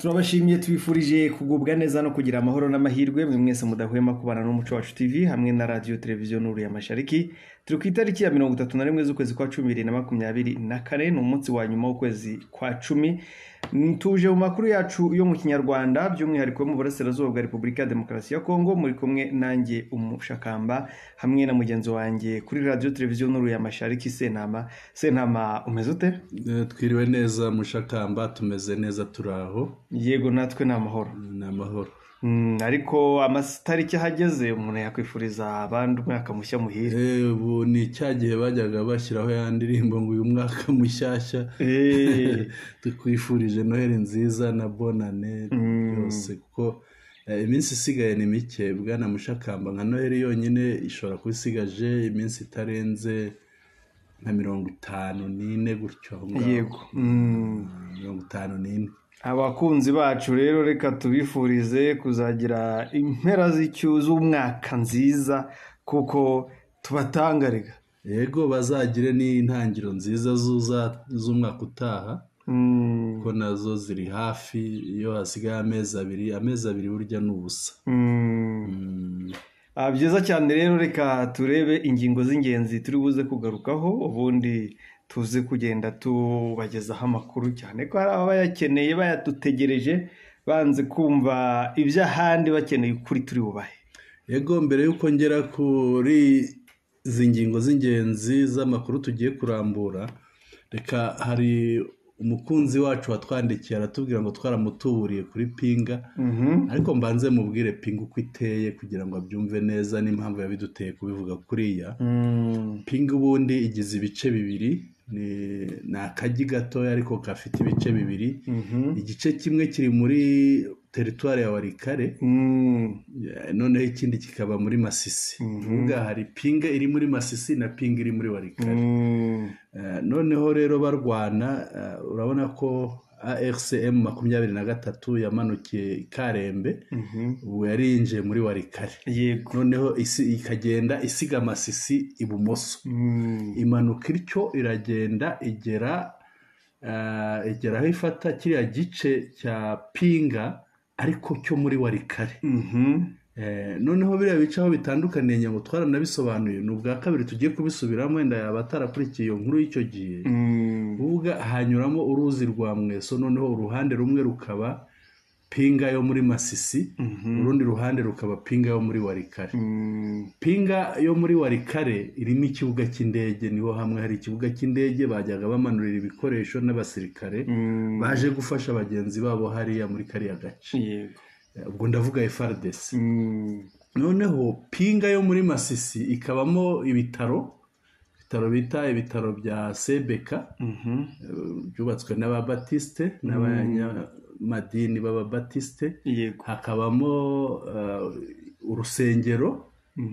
turabashimiye tubifurije kugubwa neza no kugira amahoro n'amahirwe mwe mwese mudahwema kubana n'umuco wacu TV hamwe na radio televiziyo Nuru ya Mashariki. Turi ku itariki ya 31 z'ukwezi kwa 2024 ni umunsi wa nyuma w'ukwezi kwa 10. Tuje mu makuru yacu yo mu Kinyarwanda by'umwihariko mu burasirazuba bwa Repubulika ya Demokarasi ya Kongo, muri kumwe nanjye Umushakamba hamwe na mugenzi wanjye kuri radio televiziyo Nuru ya Mashariki Sentama umeze ute? Twiriwe neza Mushakamba, tumeze neza turaho. Yego natwe ni amahoro. Ni amahoro. Ariko amatariki hageze umuntu yakwifuriza abandi umwaka mushya muhire. Ubu ni cyagihe bajyaga bashyiraho ya ndirimbo ngo uyu mwaka mushyashya. Tukwifurije Noheli nziza na bonane byose kuko iminsi isigaye ni mike bwana Mushakamba. Nka Noheli yonyine ishobora kuba isigaje iminsi itarenze nka 54 gutyo. Yego. 54. Abakunzi bacu rero reka tubifurize kuzagira impera z'umwaka nziza kuko tubatangarega. Yego, bazagire n'intangiro nziza z'umwaka utaha ko nazo ziri hafi. Iyo hasigaye amezi abiri burya n'ubusa. Byiza cyane rero reka turebe ingingo z'ingenzi turi buze kugarukaho, ubundi tuze kugenda tubagezaho amakuru cyane ko hari abayakeneye bayadutegereje banze kumva iby'ahandi bakeneye ukuri turi bubahe. Yego, mbere y'uko ngera kuri izi ngingo z'ingenzi z'amakuru tugiye kurambura, reka hari umukunzi wacu watwandikiye aratubwira ngo twaramutuburiye kuri Pinga. Ariko mbanze mubwire Pinga uko iteye kugira ngo abyumve neza n'impamvu yabiduteye kubivuga kuriya. Pinga ubundi igize ibice bibiri, ni akagi gatoya ariko gafite ibice bibiri. Igice kimwe kiri muri teritwari ya Warikare, noneho ikindi kikaba muri Masisi. Ubwa hari Pinga iri muri Masisi na Pinga iri muri Warikare. Noneho rero barwana, urabona ko ARCM 23 yamanukiye Karembe, ubu yarinjiye muri Warikare. Noneho ikagenda isiga Masisi ibumoso, imanuka ityo iragenda igera aho ifata kiriya gice cya Pinga ariko cyo muri Warikare. Noneho biriya bicaho bitandukaniye ngo twaranabisobanuye, ni ubwa kabiri tugiye kubisubiramo wenda yaba atarakurikiye iyo nkuru y'icyo gihe. Ubwa hanyuramo uruzi rwa Mweso, noneho uruhande rumwe rukaba Pinga yo muri Masisi, urundi ruhande rukaba Pinga yo muri Warikare. Pinga yo muri Warikare irimo ikibuga cy'indege, niho hamwe hari ikibuga cy'indege bajyaga bamanurira ibikoresho n'abasirikare baje gufasha bagenzi babo hariya muri kariya gace. Ubwo ndavuga FARDC. Noneho Pinga yo muri Masisi ikabamo ibitaro bita ibitaro bya Sebeka, byubatswe n'ababatiste n'abanyamadini b'ababatiste. Hakabamo urusengero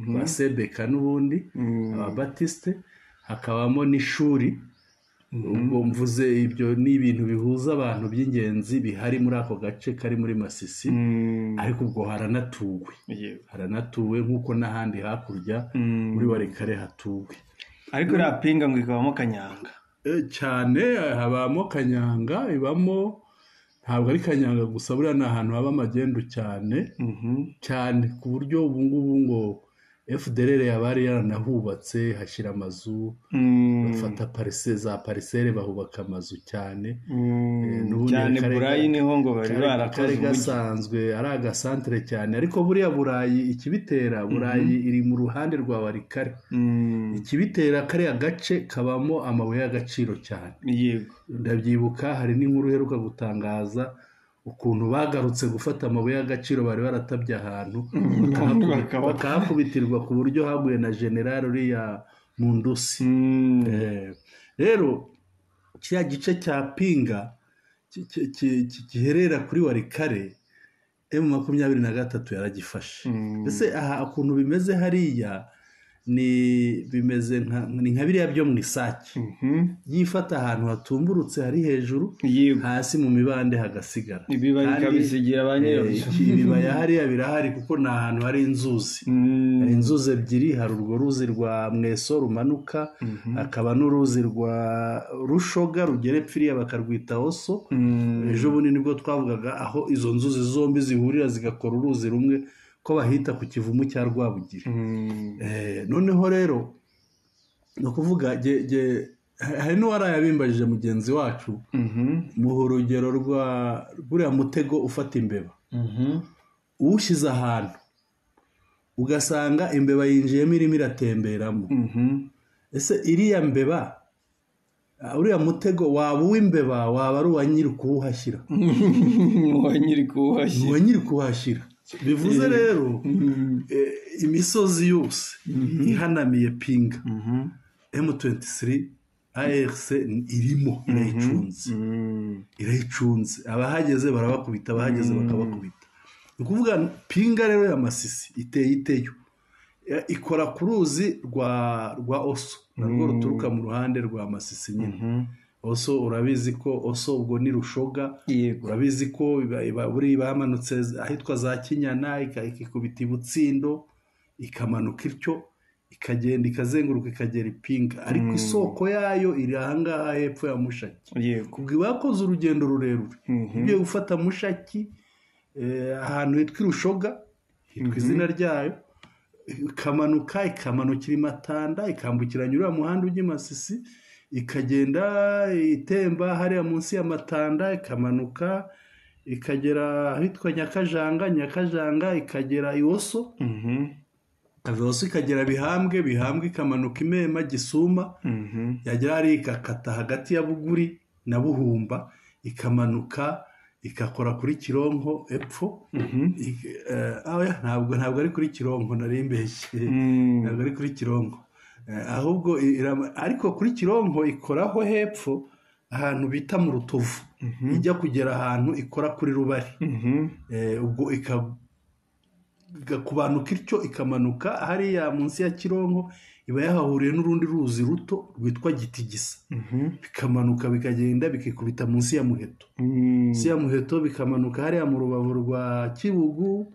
rwa Sebeka n'ubundi ababatiste, hakabamo n'ishuri. Ubwo mvuze ibyo ni ibintu bihuza abantu by'ingenzi bihari muri ako gace kari muri Masisi. Ariko ubwo haranatuwe nk'uko n'ahandi hakurya muri Warikare hatuwe. Ariko iriya Pinga ngo ikabamo Kanyanga cyane, habamo Kanyanga, ibamo ntabwo ari Kanyanga gusa, buriya ni ahantu haba amagendu cyane ku buryo ubu ngubu ngo FDLR yabari yaranahubatse hashyira amazu, bafata parisere bahubaka amazu cyane. Cyane Burayi niho ngo bari barakoze gasanzwe ari agasantere cyane. Ariko buriya Burayi ikibitera, Burayi iri mu ruhande rwa Warikare. Ikibitera kariya gace kabamo amabuye y'agaciro cyane. Ndabyibuka hari n'inkuru heruka gutangaza ukuntu bagarutse gufata amabuye y'agaciro bari baratabye ahantu bakahakubitirwa ku buryo haguye na general uriya Mundusi. Rero kiriya gice cya Pinga giherera kuri Warikare, M23 yaragifashe. Ese aha ukuntu bimeze hariya, bimeze nka biriya byo mu isake yifata ahantu hatumburutse hari hejuru hasi mu mibande hagasigara ibibaya bikabisigira ba nyirabyo. Ibibaya hariya birahari kuko ni ahantu hari inzuzi, hari inzuzi ebyiri, hari urwo ruzi rwa Mweso rumanuka, hakaba n'uruzi rwa Rushoga rugera epfiriya bakarwita Oso. Ejo bundi nibwo twavugaga aho izo nzuzi zombi zihurira zigakora uruzi rumwe ko bahita ku kivumu cya Rwabugiri. Noneho rero ni ukuvuga hari n'uwarayabimbajije mugenzi wacu muha urugero rw'uriya mutego ufata imbeba, uwushyize ahantu ugasanga imbeba yinjiyemo irimo iratemberamo, ese iriya mbeba uriya mutego waba uw'imbeba waba ari uwa nyiri kuwuhashyira? uwa nyiri kuwuhashyira. Bivuze rero imisozi yose ihanamiye pinga M23 ARC irimo irayicunze, abahageze barabakubita, abahageze bakabakubita. Ni ukuvuga pinga rero ya Masisi iteye iteyo, ikora ku ruzi rwa Oso narwo ruturuka mu ruhande rwa Masisi nyine. Oso urabizi ko Oso ubwo ni Rushoga, urabizi ko buri bamanutse ahitwa za Kinyana ikikubita Ibutsindo ikamanuka ityo ikagenda ikazenguruka ikagera ipinga, ariko isoko yayo iri ahangaha hepfo ya Mushaki. Kubwo bakoze urugendo rurerure ibyo gufata Mushaki ahantu hitwa Rushoga, hitwa izina ryayo, ikamanukira Matanda, ikambukiranya uriya muhanda ujya Masisi, ikagenda itemba hariya munsi ya Matanda, ikamanuka ikagera ahitwa Nyakajanga ikagera Iwoso, Iwoso ikagera Bihambwe ikamanuka Imema Gisuma, yagera hari ikakata hagati ya Buguri na Buhumba, ikamanuka ikakora kuri Kironko epfo. Ntabwo ari kuri Kironko, nari mbeshye, ntabwo ari kuri Kironko, ahubwo ariko kuri Kironko ikoraho hepfo ahantu bita mu Rutovu, ijya kugera ahantu ikora kuri Rubari, ubwo ikakubanuka ityo ikamanuka hariya munsi ya Kironko, iba yahahuriye n'urundi ruzi ruto rwitwa Gitigisa, bikamanuka bikagenda bikikubita munsi ya Muheto, munsi ya Muheto bikamanuka hariya mu rubavu rwa Kibugu,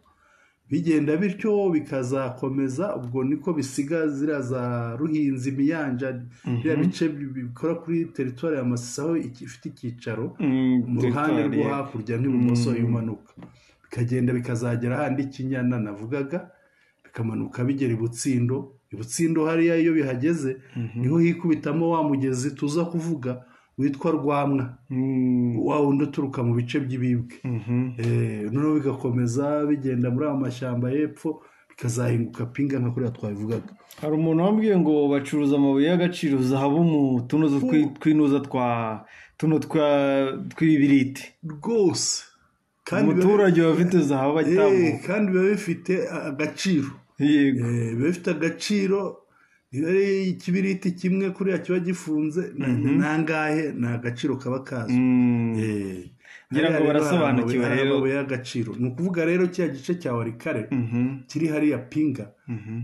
bigenda bityo bikazakomeza. Ubwo niko bisiga ziriya za Ruhinzi, Miyanja, biriya bice bikora kuri teritwari ya Masisi aho ifite icyicaro mu ruhande rwo hakurya n'ibumoso yumanuka, bikagenda bikazagera ahandi Kinyana navugaga, bikamanuka bigera Ibutsindo hariya iyo bihageze niho hikubitamo wa mugezi tuza kuvuga witwa Rwamwa, wa wundi uturuka mu bice by'Ibibwe. Noneho bigakomeza bigenda muri aya mashyamba y'epfo bikazahinguka pinga nka kuriya twabivugaga. Hari umuntu wambwiye ngo bacuruza amabuye y'agaciro, zahabu mu tunozo twinuza tw'ibibiriti rwose, kandi umuturage bafite zahabu bagitambuka, kandi biba bifite agaciro. Biba bifite agaciro. Ari ikibiriti kimwe kuriya kiba gifunze nangahe, ni agaciro kaba kazwi. ngira ngo barasobanukiwe rero amabuye y'agaciro. Ni ukuvuga rero cya gice cya Warikare kiri hariya pinga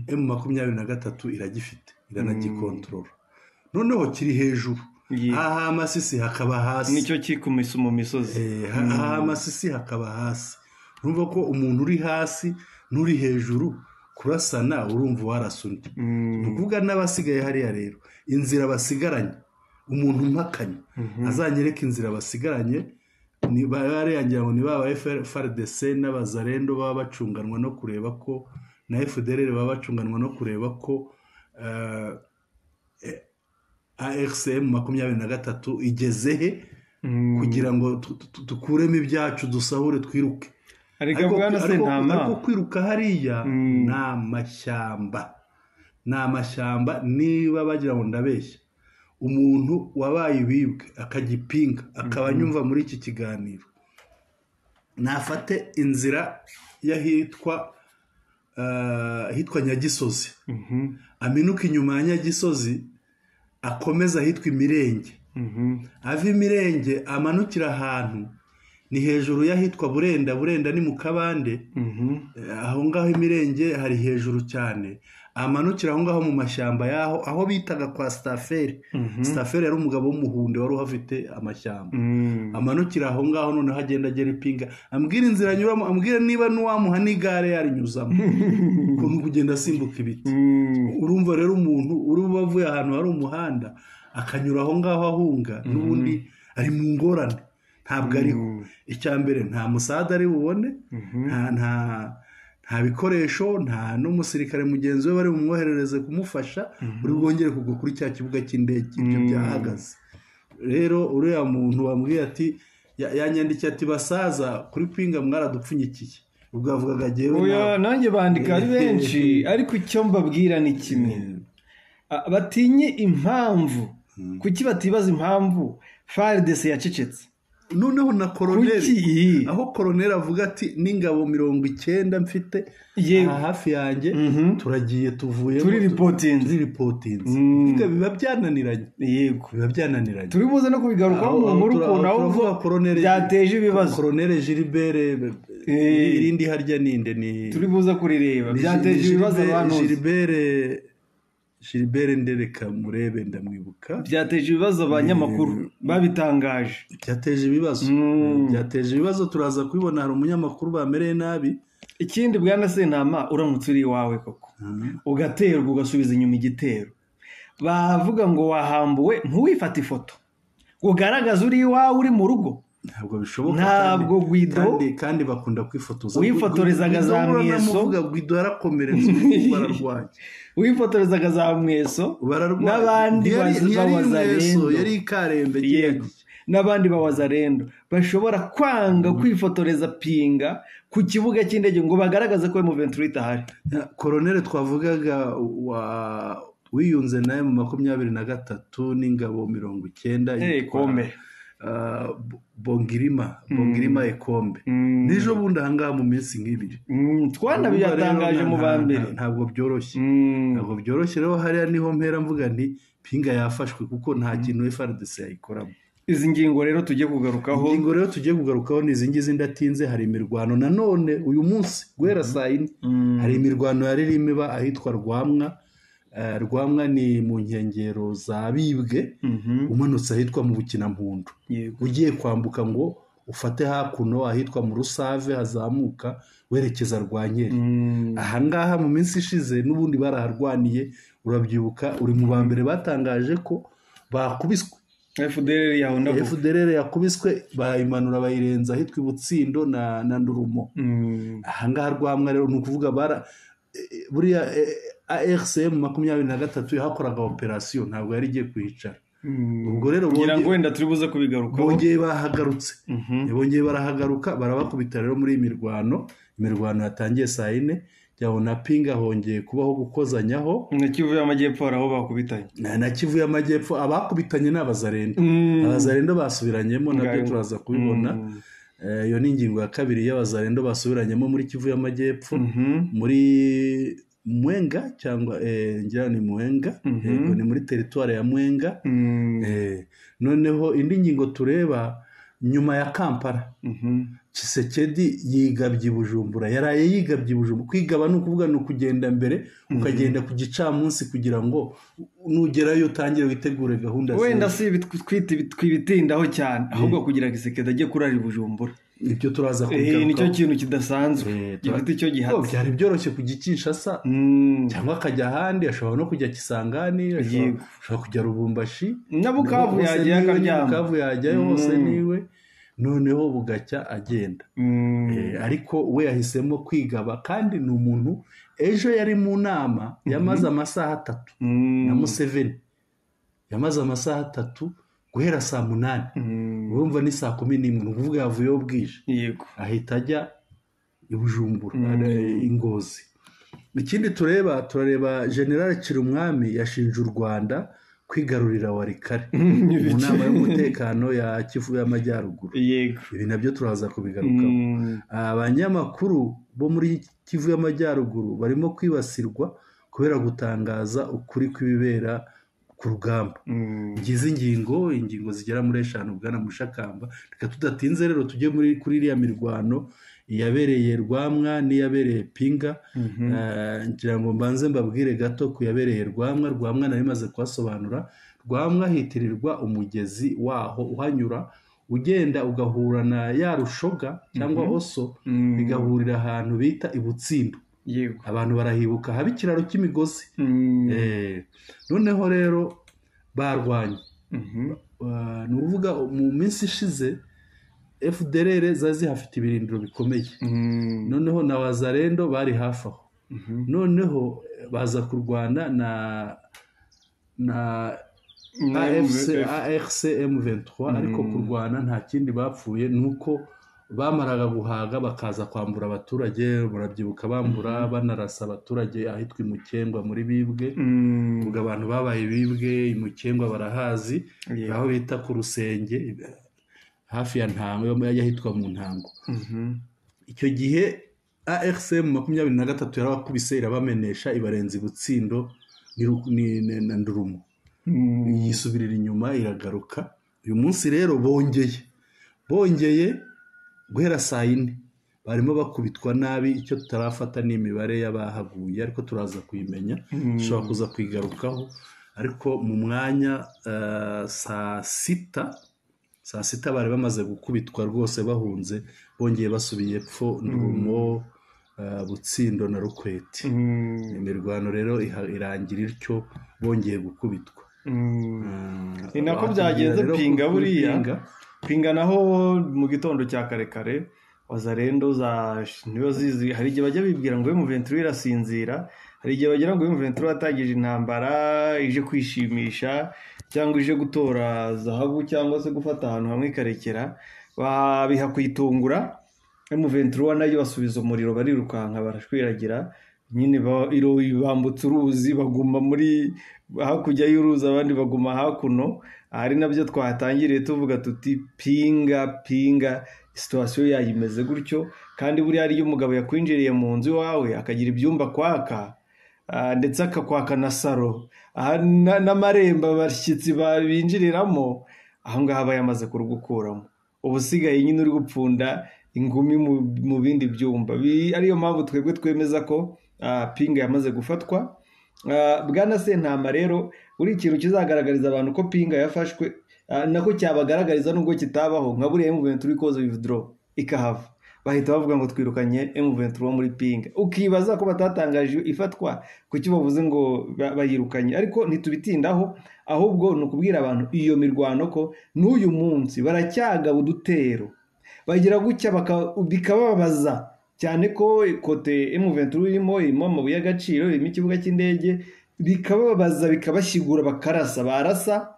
M23 iragifite, iranagikontorora, noneho kiri hejuru. Aha Masisi hakaba hasi, nicyo kikumisa mu misozi. Aha Masisi hakaba hasi. Urumva ko umuntu uri hasi n'uri hejuru kurasana urumva warasundi. Ni ukuvuga n'abasigaye hariya rero inzira basigaranye, umuntu mpakanye azanyereka inzira basigaranye, ni bareyangira ngo ni baba FARDC n'abazarendo baba bacunganwa no kureba ko na FDLR baba bacunganwa no kureba ko ARCM 23 igeze he, kugira ngo tukuremo ibyacu dusahure twiruke. Ariko kwiruka hariya ni amashyamba. Niba bagira ngo ndabeshya, umuntu wabaye ibibwe akagipinga akaba nyumva muri iki kiganiro, nafate inzira y'ahitwa Nyagisozi, aminuka inyuma ya Nyagisozi akomeza ahitwa Imirenge, ava Imirenge amanukira ahantu ni hejuru y'ahitwa Burenda ni mu Kabande. Aho ngaho Imirenge hari hejuru cyane, amanukira aho ngaho mu mashyamba yaho aho bitaga kwa Staferi. Staferi yari umugabo w'umuhunde wari uhafite amashyamba. Amanukira aho ngaho noneho agenda agera Ipinga, ambwira inzira anyuramo, ambwira niba n'uwamuha n'igare yarinyuzamo ukuntu kugenda asimbuka ibiti. Urumva rero umuntu uri bavuye ahantu hari umuhanda akanyura aho ngaho ahunga, n'ubundi ari mu ngorane, ntabwo ariho. Icya mbere nta musada ari bubone, nta bikoresho, nta n'umusirikare mugenzi we bari bumwoherereze kumufasha, uri bwongere kugwa kuri cya kibuga cy'indege. Ibyo byahagaze rero. Uriya muntu wambwiye ati, yanyandikiye ati basaza kuri Pinga mwaradupfunyikiye, ubwo avugaga jyewe nanjye bandika ari benshi. Ariko icyo mbabwira ni kimwe, batinye impamvu. Kuki batibaza impamvu FARDC yacecetse? Noneho na koroneri, aho koroneri avuga ati n'ingabo 90 mfite hafi yanjye, turagiye tuvuye turi reportinze. Biba byananiranye. Yego, biba byananiranye. Turi buze no kubigarukaho mu nkuru ukuntu aho byateje ibibazo. Koroneri Gilbert irindi harya ninde ni turi buze kurireba, byateje ibibazo abantu. Gilbert Ndereka Murebe ndamwibuka, byateje ibibazo abanyamakuru babitangaje. Byateje ibibazo turaza kubibona. Hari umunyamakuru bamereye nabi. Ikindi Bwana Sentama, uramutse uri iwawe koko ugaterwa ugasubiza inyuma igitero, bavuga ngo wahambuwe, ntuwifate ifoto ugaragaza uri iwawe uri mu rugo. Ntabwo bishoboka. Ntabwo Guido kandi bakunda kwifotoza. Wifotorezaga za Mweso. Guido yarakomeretse bararwaye. Wifotorezaga za Mweso n'abandi bawazarendo. Yari Karembe. Yego, n'abandi bawazarendo bashobora kwanga kwifotoreza Pinga ku kibuga cy'indege ngo bagaragaze ko M23 ahari. Koroneri twavugaga wiyunze naye mu 23 n'ingabo 90 Kombe. Bongirima Ekombe. Nijo bundi ahangaha mu minsi nk'ibiri twanabiyatangaje mu bambere. Ntabwo byoroshye rero. Hariya niho mpera mvuga nti Pinga yafashwe, kuko nta kintu FARDC yayikoramo. Izi ngingo rero tugiye kugarukaho ni izi ngizi ndatinze. Hari imirwano nanone uyu munsi guhera saa 4. Hari imirwano yari imiba ahitwa Rwamwa ni mu nkengero za Bibwe, umanutse ahitwa mu Bukinampundu. Ugiye kwambuka ngo ufate hakuno ahitwa mu Rusave hazamuka werekeza Rwankeri. Ahangaha mu minsi ishize n'ubundi baraharwaniye, urabyibuka. Uri mu bambere batangaje ko bakubiswe. FDLR yakubiswe, bayimanura bayirenza ahitwa Ibutsindo na Ndurumo. Ahangaha Rwamwa rero ni ukuvuga buriya ARCM 23 yahakoraga operation, ntabwo yari igiye kuhicara. Ubwo rero ngira ngo wenda turi buze kubigarukaho. Bongeye bahagarutse. Bongeye barahagaruka, barabakubita rero muri imirwano yatangiye saa 4. Jyabona Pinga hongeye kubaho gukozanyaho. Na Kivu y'Amajyepfo aho bakubitanye. Na Kivu y'Amajyepfo abakubitanye n'abazarendo. Abazarendo basubiranyemo, nabyo turaza kubibona. Iyo ni ingingo ya kabiri y'abazarendo basubiranyemo muri Kivu y'Amajyepfo, muri Mwenga cyangwa ngira ni Mwenga. Yego, ni muri territoire ya Mwenga. Noneho indi ngingo tureba nyuma ya Kampala, Tshisekedi yigabye Bujumbura. Yaraye yigabye Bujumbura. Kwigaba ni ukuvuga ni ukugenda mbere, ukagenda ku gicamunsi kugira ngo nugerayo utangire witegure gahunda zawe. Wenda si twibitindaho cyane, ahubwo kugira ngo Tshisekedi ajye kurara Bujumbura. Ibyo turaza kubigarukaho. Nicyo kintu kidasanzwe gifite icyo gihatse. Byari byoroshye kujya Kinshasa cyangwa akajya ahandi, ashobora no kujya Kisangani, ashobora kujya Lubumbashi, na Bukavu yajya akaryama. Bukavu yajyayo hose niwe. Noneho bugacya agenda. Ariko we yahisemo kwigaba, kandi ni umuntu ejo yari mu nama yamaze amasaha 3 na Museveni. Yamaze amasaha 3 guhera saa 8. Urumva ni saa 11, ni ukuvuga yavuyeho bwije. Yego, ahita ajya i Bujumbura, Ingozi. Ikindi turareba General Kirumwami yashinje u Rwanda kwigarurira Warikare mu nama y'umutekano ya Kivu y'Amajyaruguru. Yego, ibi nabyo turaza kubigarukaho. Abanyamakuru bo muri Kivu y'Amajyaruguru barimo kwibasirwa kubera gutangaza ukuri kw'ibibera ku rugamba. Ngize ingingo zigera muri 5 bwana Mushakamba. Reka tudatinze rero tujye kuri iriya mirwano yabereye Rwamwa n'iyabereye Pinga. Ngira ngo mbanze mbabwire gato ku yabereye Rwamwa nari maze kuhasobanura. Rwamwa hitirirwa umugezi waho uhanyura ugenda ugahura na ya Rushoga cyangwa Oso, bigahurira ahantu bita Ibutsindo. Abantu barahibuka haba ikiraro cy'imigozi. Noneho rero barwanye. Ni uvuga mu minsi ishize FDLR zazi hafite ibirindiro bikomeye. Noneho na Wazalendo bari hafi aho. Noneho baza kurwana na AFC M23, ariko kurwana nta kindi bapfuye nuko bamaraga guhaga bakaza kwambura abaturage. Barabyibuka bambura banarasa abaturage ahitwa Imukengwa muri Bibwe. Ubwo abantu babaye Bibwe Imukengwa barahazi, aho bita ku Rusenge hafi ya Ntango yahitwa mu Ntango. Icyo gihe ARCM 23 yarabakubise irabamenesha ibarenza Ibutsindo na Ndurumo. Yisubirira inyuma iragaruka. Uyu munsi rero bongeye guhera saa 4 barimo bakubitwa nabi. Icyo tutarafata ni imibare y'abahaguye, ariko turaza kuyimenya, dushobora kuza kwigarukaho. Ariko mu mwanya saa 6 bari bamaze gukubitwa rwose bahunze, bongeye basubiye epfo Ndurumo, Butsindo na Rukweti. Imirwano rero irangira ityo bongeye gukubitwa. Ni nako byagenze Pinga. Buriya Pinga naho mu gitondo cya kare Wazalendo niyo zizi. Hari igihe bajya bibwira ngo M23 irasinzira, hari igihe bagira ngo M23 atagije intambara ije kwishimisha cyangwa ije gutora zahabu cyangwa se gufata ahantu hamwe ikarekera. Babiha kwitungura. M23 nayo basubiza umuriro, barirukanka barashwiragira nyine. Bambutse uruzi baguma muri hakurya y'uruzi, abandi baguma hakuno. Ari nabyo twatangiriye tuvuga tuti Pinga situation yayimeze gutyo. Kandi buri hari umugabo yakwinjiriye mu nzu wawe akagira ibyumba kwaka, ndetse akakwaka na saro n'amarembo abashyitsi babinjiriramo, aho ngaho aba yamaze kurugukuramo. Ubusigaye nyine uri gupfunda ingumi mu bindi byumba. Ariyo mpamvu twebwe twemeza ko Pinga yamaze gufatwa. Bwana Sentama rero buri ikintu kizagaragariza abantu ko Pinga yafashwe, nako cyabagaragariza nubwo kitabaho, nka buriya M23 ikoze withdraw ikahava, bahita bavuga ngo twirukanye M23 muri Pinga. Ukibaza ko batatangaje ifatwa, kuki bavuze ngo bayirukanye. Ariko ntitubitindaho, ahubwo ni ukubwira abantu iyo mirwano ko n'uyu munsi baracyagaba udutero, bagira gutya bikababaza cyane ko kote M23 irimo amabuye y'agaciro, irimo ikibuga cy'indege, bikababaza bikabashyigura, barasa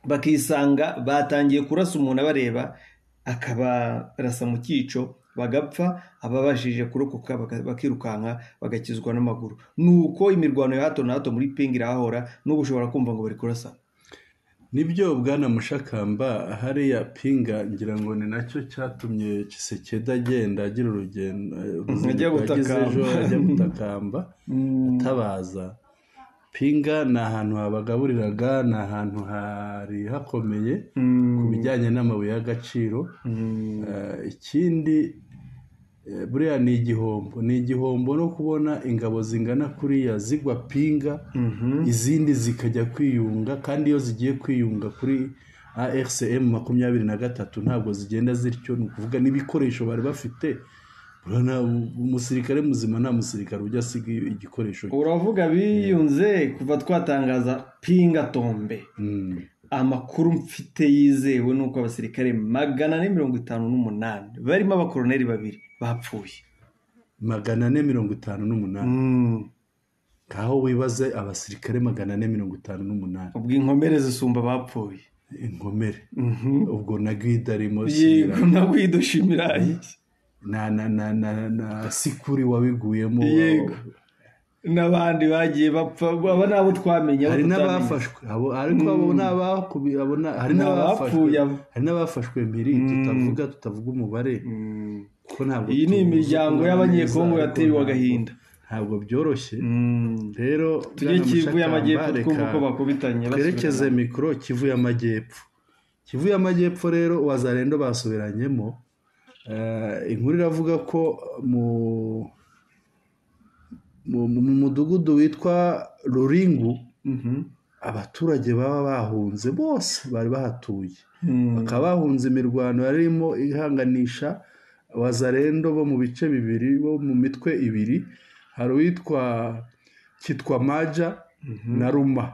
bakisanga batangiye kurasa umuntu abareba, akabarasa mu cyico bagapfa, ababashije kurokoka bakirukanka bagakizwa n'amaguru. Nuko imirwano ya hato na hato muri Pinga irahora, n'ubu ushobora kumva ngo bari kurasa. Nibyo bwana Mushakamba, hariya Pinga ngira ngo ni nacyo cyatumye Tshisekedi agenda agira urugendo ajya gutakamba atabaza. Pinga ni ahantu habagaburiraga, ni ahantu hari hakomeye ku bijyanye n'amabuye y'agaciro. Ikindi buriya ni igihombo no kubona ingabo zingana kuriya zigwa Pinga, izindi zikajya kwiyunga. Kandi iyo zigiye kwiyunga kuri ARCM 23 ntabwo zigenda zityo, ni ukuvuga n'ibikoresho bari bafite. Umusirikare muzima nta musirikare ujya asiga igikoresho. Uravuga biyunze kuva twatangaza Pinga tombe. Amakuru mfite yizewe nuko abasirikare 458 barimo abakoloneli 2 bapfuye. 458. Kaho wibaze abasirikare 458. Ubwo inkomere zisumba bapfuye. Inkomere. Ubwo nagwida arimo Yego nagwida Shimirayi. Na Sikuri wabiguyemo. Yego. N'abandi bagiye bapfa, aba nabo twamenye. Hari n'abafashwe, ariko hari n'abafashwe mbiri tutavuga umubare. Iyi ni imiryango y'abanyekongo yatewe agahinda. ntabwo byoroshye rero tujye Kivu y'Amajyepfo twumva uko bakubitanye twerekeze mikoro Kivu y'Amajyepfo. Kivu y'Amajyepfo rero Wazalendo basubiranyemo. Inkuru iravuga ko mu mudugudu witwa Ruringu abaturage baba bahunze bose bari bahatuye, bakaba bahunze imirwano yarimo ihanganisha Wazalendo bo mu bice bibiri, bo mu mitwe ibiri, hari uwitwa Kitwa Maja na Ruma.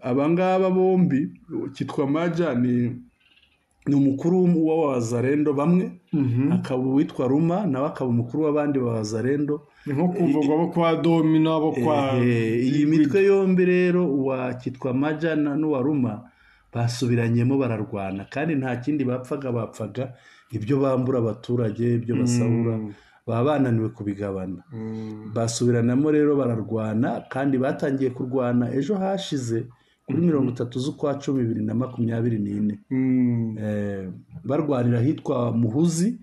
Abangaba bombi Kitwa Maja ni umukuru wa Wazalendo bamwe, akaba uwitwa Ruma nawe akaba umukuru w'abandi ba Wazalendo, nko kumvuga abo kwa Domino abo kwa iyi mitwe yombi rero wa Kitwa Maja n'uwa Ruma basubiranyemo bararwana, kandi nta kindi bapfaga ibyo bambura abaturage, ibyo basahura baba bananiwe kubigabana. Basubiranamo rero bararwana, kandi batangiye kurwana ejo hashize kuri 30 z'ukwa 2024 barwanira hitwa Muhuzi.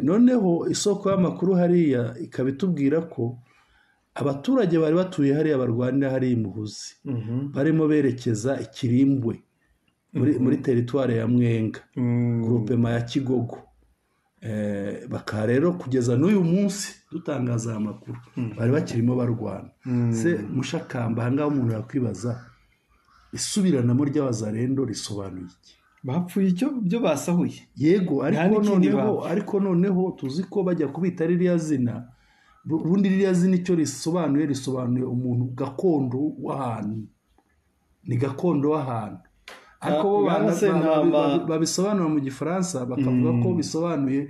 Noneho isoko y'amakuru hariya ikaba itubwira ko abaturage bari batuye hariya barwanira hari Muhuzi barimo berekeza Ikirimbwe muri teritware ya Mwenga, groupement ya Kigogo. Bakaba rero kugeza n'uyu munsi dutangaza amakuru bari bakirimo barwana. Se Mushakamba ahangaho umuntu yakwibaza isubiranamo ry'Abazalendo risobanuye iki? Bapfuye icyo byo basahuye? Yego, ariko noneho tuzi ko bajya kubita ririya zina, ubundi ririya zina icyo risobanuye umuntu gakondo w'ahantu, ni gakondo w'ahantu. Ariko babisobanura mu Gifaransa bakavuga ko bisobanuye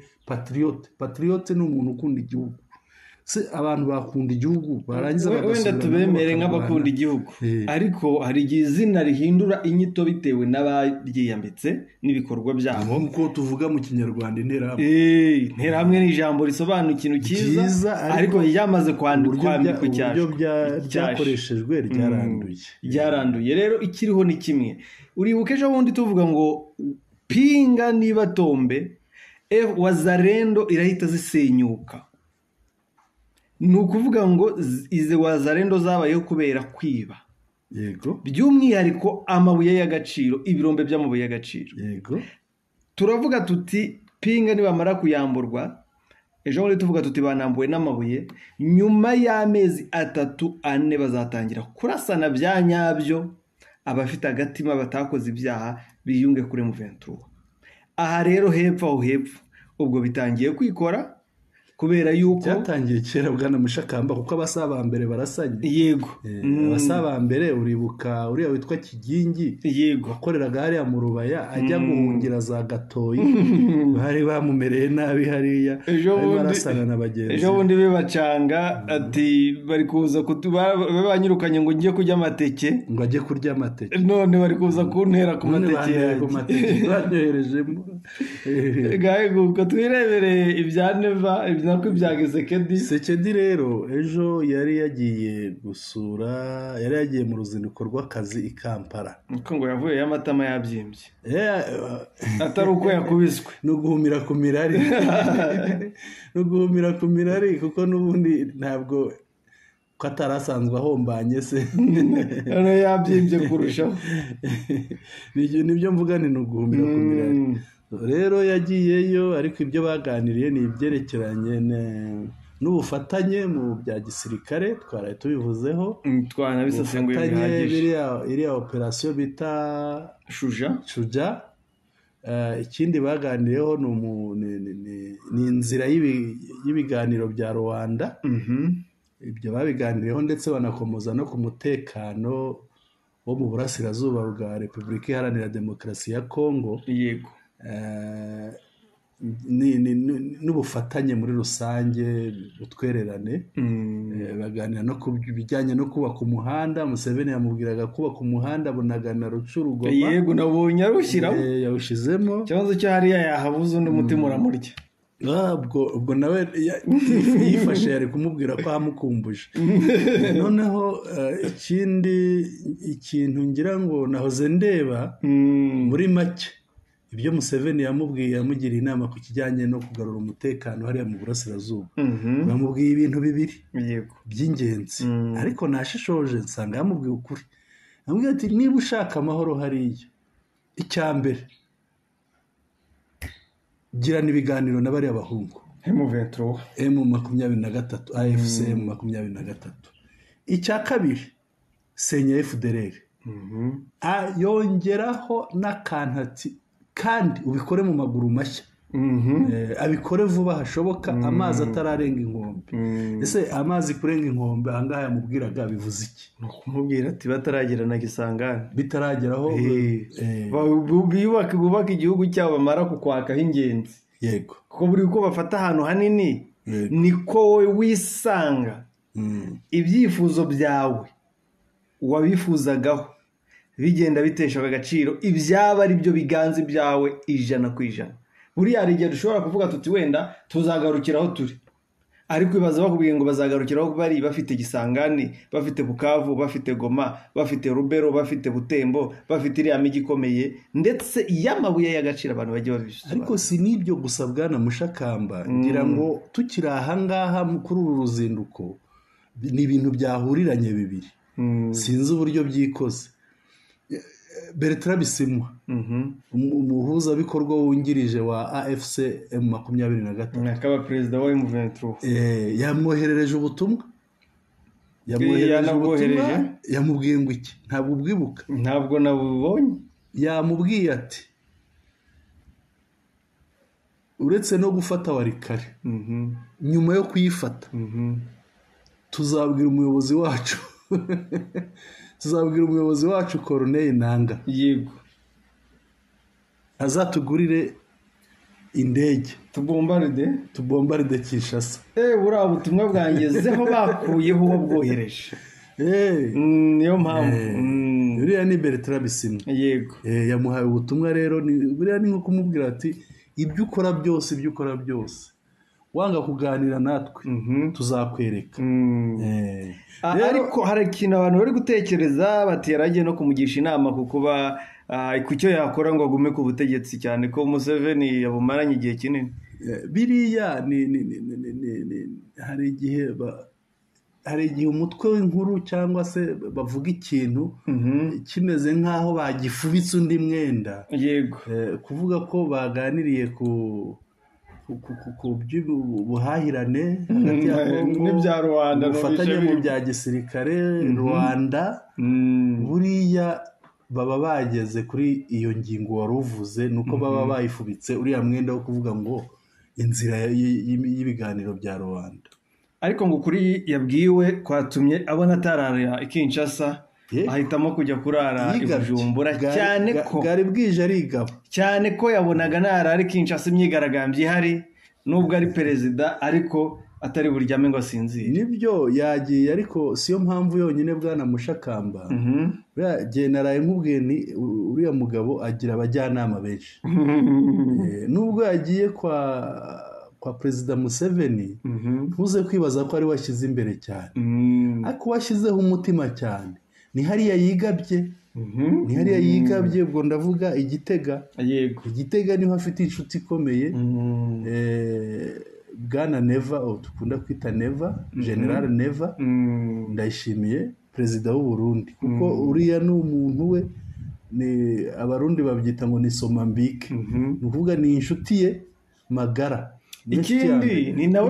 patriote ni umuntu ukunda igihugu. Se abantu bakunda igihugu barangiza wenda tubemere nk'abakunda igihugu, ariko hari igihe izina rihindura inyito bitewe n'abaryiyambitse n'ibikorwa byabo, nk'uko tuvuga mu Kinyarwanda interahamwe ni ijambo risobanura ikintu cyiza, ariko yamaze kwandikwa uburyo byakoreshejwe ryaranduye. Rero ikiriho ni kimwe, uribuka ejo bundi tuvuga ngo pinga niba tombe Wazalendo irahita zisenyuka. Ni ukuvuga ngo izi Wazalendo zabayeho kubera kwiba. Yego. By'umwihariko amabuye y'agaciro, ibirombe by'amabuye y'agaciro. Yego. Turavuga tuti pinga nibamara kuyamburwa, ejo bundi tuvuga tuti banambuwe n'amabuye, nyuma y'amezi 3-4 bazatangira kurasana bya nyabyo, abafite agatima batakoze ibyaha biyunge kuri M23. Aha rero hepfo ubwo bitangiye kwikora, kubera yuko cyatangiye kera bwana Mushakamba, kuko abasaba mbere barasanye. Yego. Abasaba mbere uribuka uriya witwa Kigingi, yego, akoreraga hariya mu Rubaya ajya guhungira za Gatoyi, bari bamumereye nabi hariya, barasana na bagenzi. Ejo bundi bibacanga ati bari kuza banyirukanye ngo ngiye kurya amateke, ngo ajye kurya amateke, none bari kuza kuntera ku mateke banyoherejemo. Gaheguka twirebere ibyaneva nako byageze Sekedi rero ejo yari yagiye gusura, yari yagiye mu ruzinduko rw'akazi i Kampala, uko ngo yavuye y'amatama yabyimbye, atari uko yakubiswe no guhumira ku mirari, kuko n'ubundi ntabwo ko atarasanzwe ahombanye se none yabyimbye kurushaho. Nibyo mvuga ni guhumira ku mirari. Rero yagiyeyo, ariko ibyo baganiriye ni ibyerekeranye n'ubufatanye mu bya gisirikare, twaraye tubivuzeho, twanabisesenguye bihagije. Iriya operasiyo bita Shuja. Ikindi baganiriyeho ni inzira y'ibiganiro bya Rwanda. Ibyo babiganiriyeho, ndetse banakomoza no ku mutekano wo mu burasirazuba bwa Repubulika Iharanira Demokarasi ya Kongo. Yego. N'ubufatanye muri rusange, ubutwererane. Baganira no ku bijyanye no kubaka umuhanda. Museveni yamubwiraga kubaka umuhanda Bunagana Rucuru Goma. Yego, nabonye arushyiramo, yawushyizemo. Ikibazo cyo hariya yahabuze undi mutima uramurya. Ubwo nawe yifashe yari kumubwira ko amukumbuje. Noneho ikintu ngira ngo nahoze ndeba muri make ibyo Museveni yamubwiye yamugiriye inama ku kijyanye no kugarura umutekano hariya mu burasirazuba bamubwiye ibintu bibiri by'ingenzi ariko nashishoje nsanga yamubwiye ukuri yamubwiye ati niba ushaka amahoro hariya icya mbere girana ibiganiro na bariya bahungu M23 AFC M23 icya kabiri senya FDLR yongeraho n'akantu ati kandi ubikore mu maguru mashya abikore vuba hashoboka amazi atararenga inkombe ese amazi kurenga inkombe ahangaha yamubwiraga bivuze iki kumubwira ati bataragera na Gisangani bitarageraho bubaka igihugu cyabo bamara kukwakaho ingenzi yego kuko buri uko bafata ahantu hanini niko wowe wisanga ibyifuzo byawe wabifuzagaho bigenda bitesha agaciro ibyaba ari byo biganza byawe 100%. Buriya hari igihe dushobora kuvuga tuti wenda tuzagarukiraho turi ariko ibaza bakubwiye ngo bazagarukiraho bari bafite Gisangani, bafite Bukavu, bafite Goma, bafite Rubero, bafite Butembo, bafite iriya migi ikomeye ndetse y'amabuye y'agaciro abantu bagiye babishaka. Ariko si nibyo gusa bwana Mushakamba ngira ngo tukiri ahangaha kuri uru ruzinduko ni ibintu byahuriranye bibiri sinzi uburyo byikoze. Bertrand Bisimwa umuhuza bikorwa wungirije wa AFC M23 akaba president wa M23 yamwoherereje ubutumwa yamubwiye ngo iki ntabwo ubwibuka ntabwo nabubonye yamubwiye ati uretse no gufata warikare nyuma yo kuyifata tuzabwira umuyobozi wacu Corneille Nanga yego azatugurire indege tubombarde Kinshasa buriya ubutumwa bwangezeho bakuyeho uwo bwohereje niyo mpamvu buriya ni Bertrand Bisimwa yego yamuhaye ubutumwa rero buriya ni nko kumubwira ati ibyo ukora byose wanga kuganira natwe tuzakwereka. Ariko hari ikintu abantu bari gutekereza bati yaragiye no kumugisha inama kukuba icyo yakora ngo agume ku butegetsi cyane ko Museveni yabumaranye igihe kinini. Biriya hari igihe umutwe w'inkuru cyangwa se bavuga ikintu kimeze nk'aho bagifubitse undi mwenda yego kuvuga ko baganiriye ku buhahirane hagati ya Kongo n'ibya Rwanda ubufatanye mu bya gisirikare Rwanda buriya baba bageze kuri iyo ngingo waruvuze nuko baba bayifubitse uriya mwenda wo kuvuga ngo inzira y'ibiganiro bya Rwanda ariko ngo kuri yabwiwe kwatumye abona atarara Kinshasa ahitamo kujya kurara Bujumbura cyane ko gari bwije arigaba cyane ko yabonaga narara Kinshasa imyigaragambye ihari nubwo ari perezida ariko atari buryame ngo asinzire. Nibyo yagiye ariko siyo mpamvu yonyine bwana Mushakamba naraye nkubwiye ni uriya mugabo agira abajyanama benshi nubwo yagiye kwa perezida Museveni ntuze kwibaza ko ari washyize imbere cyane ariko washyizeho umutima cyane ni hariya yigabye ubwo ndavuga Igitega yego Igitega niho afite inshuti ikomeye bwana Neva dukunda kwita Neva General Neva ndayishimiye perezida w'u Burundi kuko uriya ni umuntu we ni abarundi babyita ngo ni Somambike nukuvuga ni inshuti ye magara. Ikindi ni nawe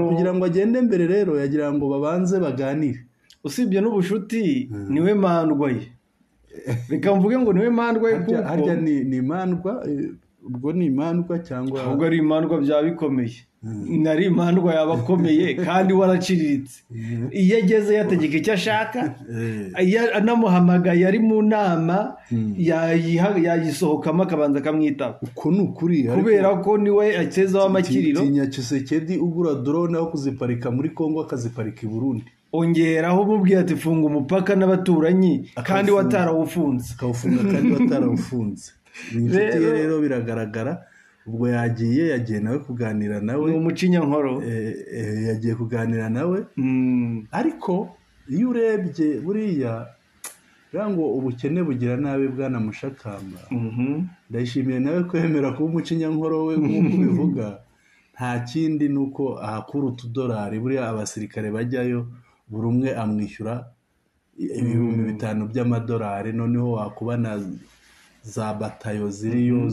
kugira ngo agende mbere rero yagira ngo babanze baganire. Usibye n'ubushuti niwe mandwa ye reka mvuge ngo niwe mandwa ye kuko harya ni mandwa ubwo ni mandwa cyangwa ubwo ari mandwa bya bikomeye nari mandwa yabakomeye kandi waraciriritse iyo ageze yategeka icyo ashaka anamuhamagaye ari mu nama yayisohokamo akabanza akamwitaba uko ni ukuri kubera ko niwe akezaho amakiriro tinya Tshisekedi ugura drone aho kuziparika muri Kongo akaziparika i Burundi ongeraho umubwiye ati funga umupaka n'abaturanyi kandi watarawufunze akawufunga kandi watarawufunze inshuti ye rero biragaragara ubwo yagiye nawe kuganira nawe ni umucinyankoro yagiye kuganira nawe ariko iyo urebye buriya rero ngo ubukene bugira nabi bwana Mushakamba. Mhm. Ndayishimiye nawe kwemera kuba umucinyankoro we nk'uko ubivuga. Nta kindi ni uko ahakura utudolari, buriya abasirikare bajyayo buri umwe amwishyura ibihumbi 5 by'amadolari, noneho wakuba na za batayo ziriyo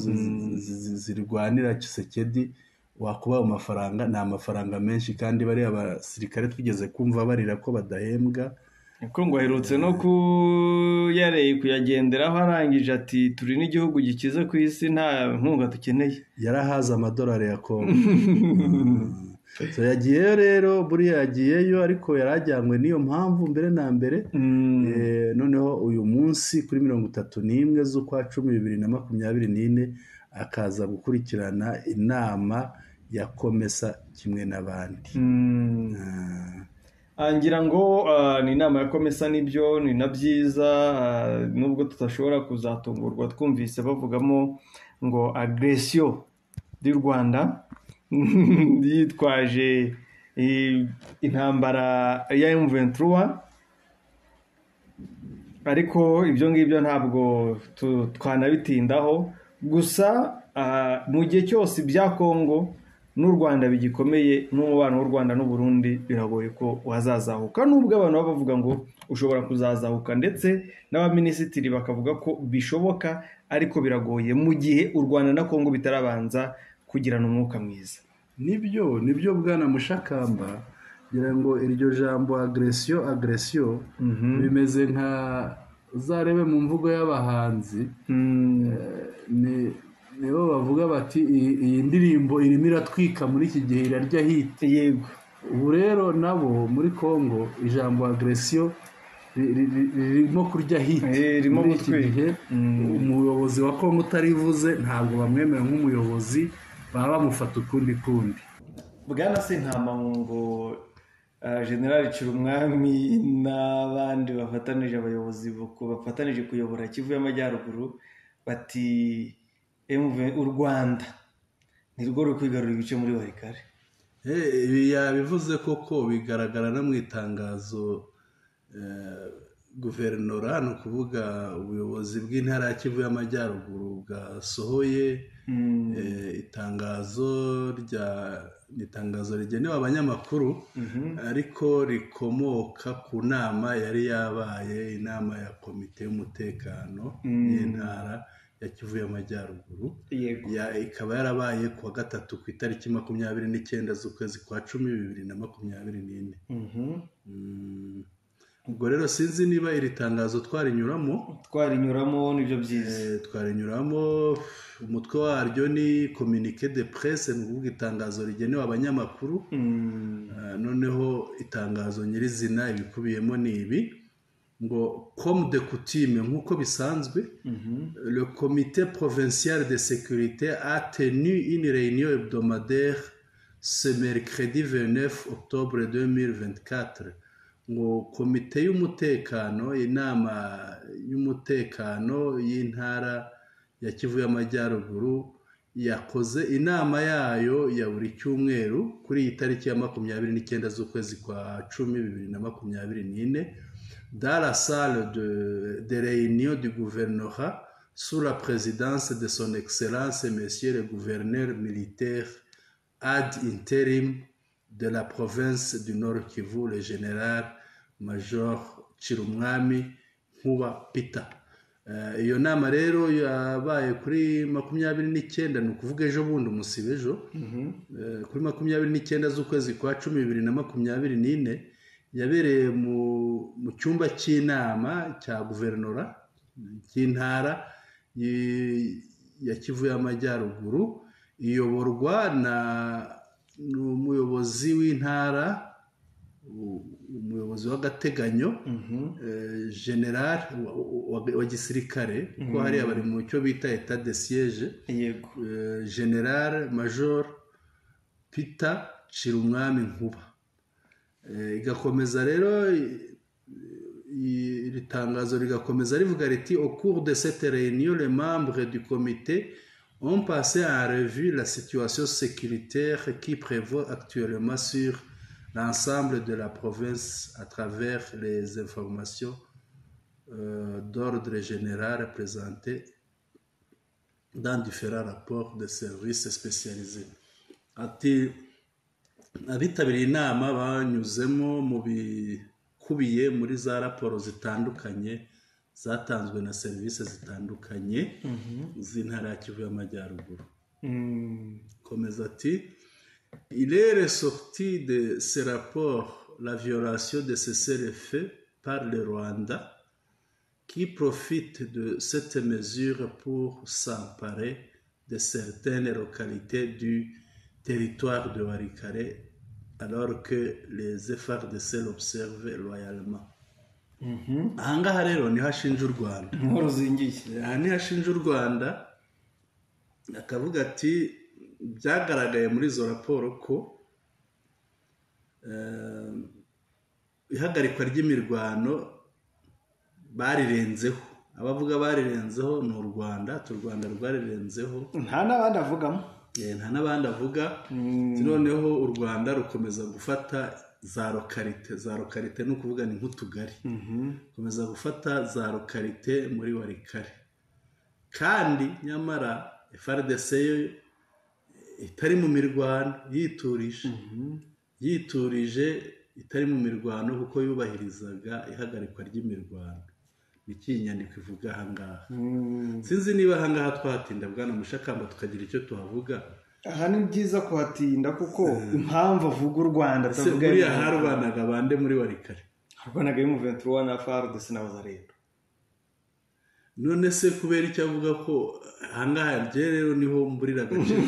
zirwanira Tshisekedi, wakuba ayo mafaranga, ni amafaranga menshi, kandi bariya abasirikare twigeze kumva barira ko badahembwa. Ko ngo aherutse no kuyagenderaho arangije ati turi n'igihugu gikize ku isi, nta nkunga dukeneye. Yarahaza amadolari ya Kongo. So yagiyeyo rero, buriya yagiyeyo ariko yarajyanywe n'iyo mpamvu mbere na mbere. Noneho uyu munsi kuri 31 z'ukwa 10/2024 akaza gukurikirana inama ya Komesa kimwe n'abandi. Ngira ngo ni inama ya Komesa, nibyo ni na byiza, nubwo tutashobora kuzatungurwa twumvise bavugamo ngo agression y'u Rwanda yitwaje intambara ya M23, ariko ibyo ngibyo ntabwo twanabitindaho. Gusa mu gihe cyose ibya Kongo n'u Rwanda bigikomeye, n'umubano w'u Rwanda n'u Burundi biragoye ko wazazahuka, nubwo abantu baba bavuga ngo ushobora kuzazahuka, ndetse n'abaminisitiri bakavuga ko bishoboka, ariko biragoye mu gihe u Rwanda na Kongo bitarabanza kugirana umwuka mwiza. Nibyo bwana Mushakamba, ngira ngo iryo jambo agression bimeze nka uzarebe mu mvugo y'abahanzi, nibo bavuga bati iyi ndirimbo irimo iratwika muri iki gihe, irarya hit. Yego. Ubu rero nabo muri Kongo ijambo agression ririmo kurya hit muri iki gihe. Umuyobozi wa Kongo utarivuze ntabwo bamwemera nk'umuyobozi, baba bamufata ukundi kundi. Bwana Sentama ngo General Cirumwami n'abandi bafatanije, abayobozi bafatanije kuyobora Kivu y'Amajyaruguru, bati u Rwanda nirwo ruri kwigarurira ibice muri Walikale. Ibi yabivuze koko, bigaragara no mu itangazo guverinora, ni ukuvuga ubuyobozi bw'intara ya Kivu y'Amajyaruguru bwasohoye itangazo rigenewe abanyamakuru, ariko rikomoka ku nama yari yabaye, inama ya komite y'umutekano y'intara ya Kivu y'Amajyaruguru. Ikaba yarabaye ku wa gatatu ku itariki 29 z'ukwezi kwa 10/2024. Ubwo rero sinzi niba iri tangazo twarinyuramo, nibyo byiza. Twarinyuramo, umutwe waryo ni communiqué de presse, ni ukuvuga itangazo rigenewe abanyamakuru. Noneho itangazo nyirizina ibikubiyemo ni ibi ngo comme de coutume, nk'uko bisanzwe, le comité provincial de sécurité a tenu une réunion hebdomadaire ce mercredi 29 octobre 2024. ngo komite y'umutekano, inama y'umutekano y'intara ya Kivu y'Amajyaruguru yakoze inama yayo ya buri cyumweru kuri iyi tariki ya 29 z'ukwezi kwa 10/2024 dans la salle de réunion du gouvernorat sous la présidence de son excellence monsieur le gouverneur militaire ad interim de la province du Nord Kivu, le général major Cirumwami Nkuba Peter. Iyo nama rero yabaye kuri 29, ni ukuvuga ejo bundi umusibe ejo, kuri 29 z'ukwezi kwa 10/2024, yabereye mu cyumba cy'inama cya guverinora cy'intara ya Kivu y'Amajyaruguru, iyoborwa n'umuyobozi w'intara, umuyobozi w'agateganyo, general wa gisirikare, kuko hariya bari mu cyo bita etat de siège, general major Peter Cirumwami Nkuba. Igakomeza rero iri tangazo rigakomeza rivuga riti au cours de cette réunion les membres du comité ont passé en revue la situation sécuritaire qui prévaut actuellement sur l'ensemble de la province à travers les informations d'ordre général présentés dans différents rapports de services spécialisés. Ati abitabiriye inama banyuzemo mu bikubiye muri za raporo zitandukanye zatanzwe na serivisi zitandukanye z'intara ya Kivu y'Amajyaruguru. Komeza ati il est ressorti de ces rapports la violation de cessez-le-feu par le Rwanda qui profite de cette mesure pour s'emparer de certaines localités du territoire de Walikale alors que les FARDC l'observent loyalement. Ahangaha rero niho ashinja u Rwanda. Aha niho ashinja u Rwanda akavuga ati byaragaragaye muri izo raporo ko ihagarikwa ry'imirwano barirenzeho. Abavuga barirenzeho ni u Rwanda, u Rwanda rwarirenzeho. Nta n'abandi avugamo. Nta n'abandi avuga. Noneho u Rwanda rukomeza gufata za lokalite ni ukuvuga ni nk'utugari. Rukomeza gufata za lokalite muri Walikale. Kandi nyamara FARDC yo itari mu mirwano yiturije itari mu mirwano kuko yubahirizaga ihagarikwa ry'imirwano. Iki inyandiko ivuga ahangaha. Sinzi niba ahangaha twahatinda bwana Mushakamba tukagira icyo tuhavuga. Aha ni byiza kuhatinda kuko impamvu avuga u Rwanda atavuga buriya harwanaga bande muri Walikale. Harwanaga M23 na FARDC na Wazalendo. None se kubera icyo avuga ko ahangaha rero niho mburira agaciro.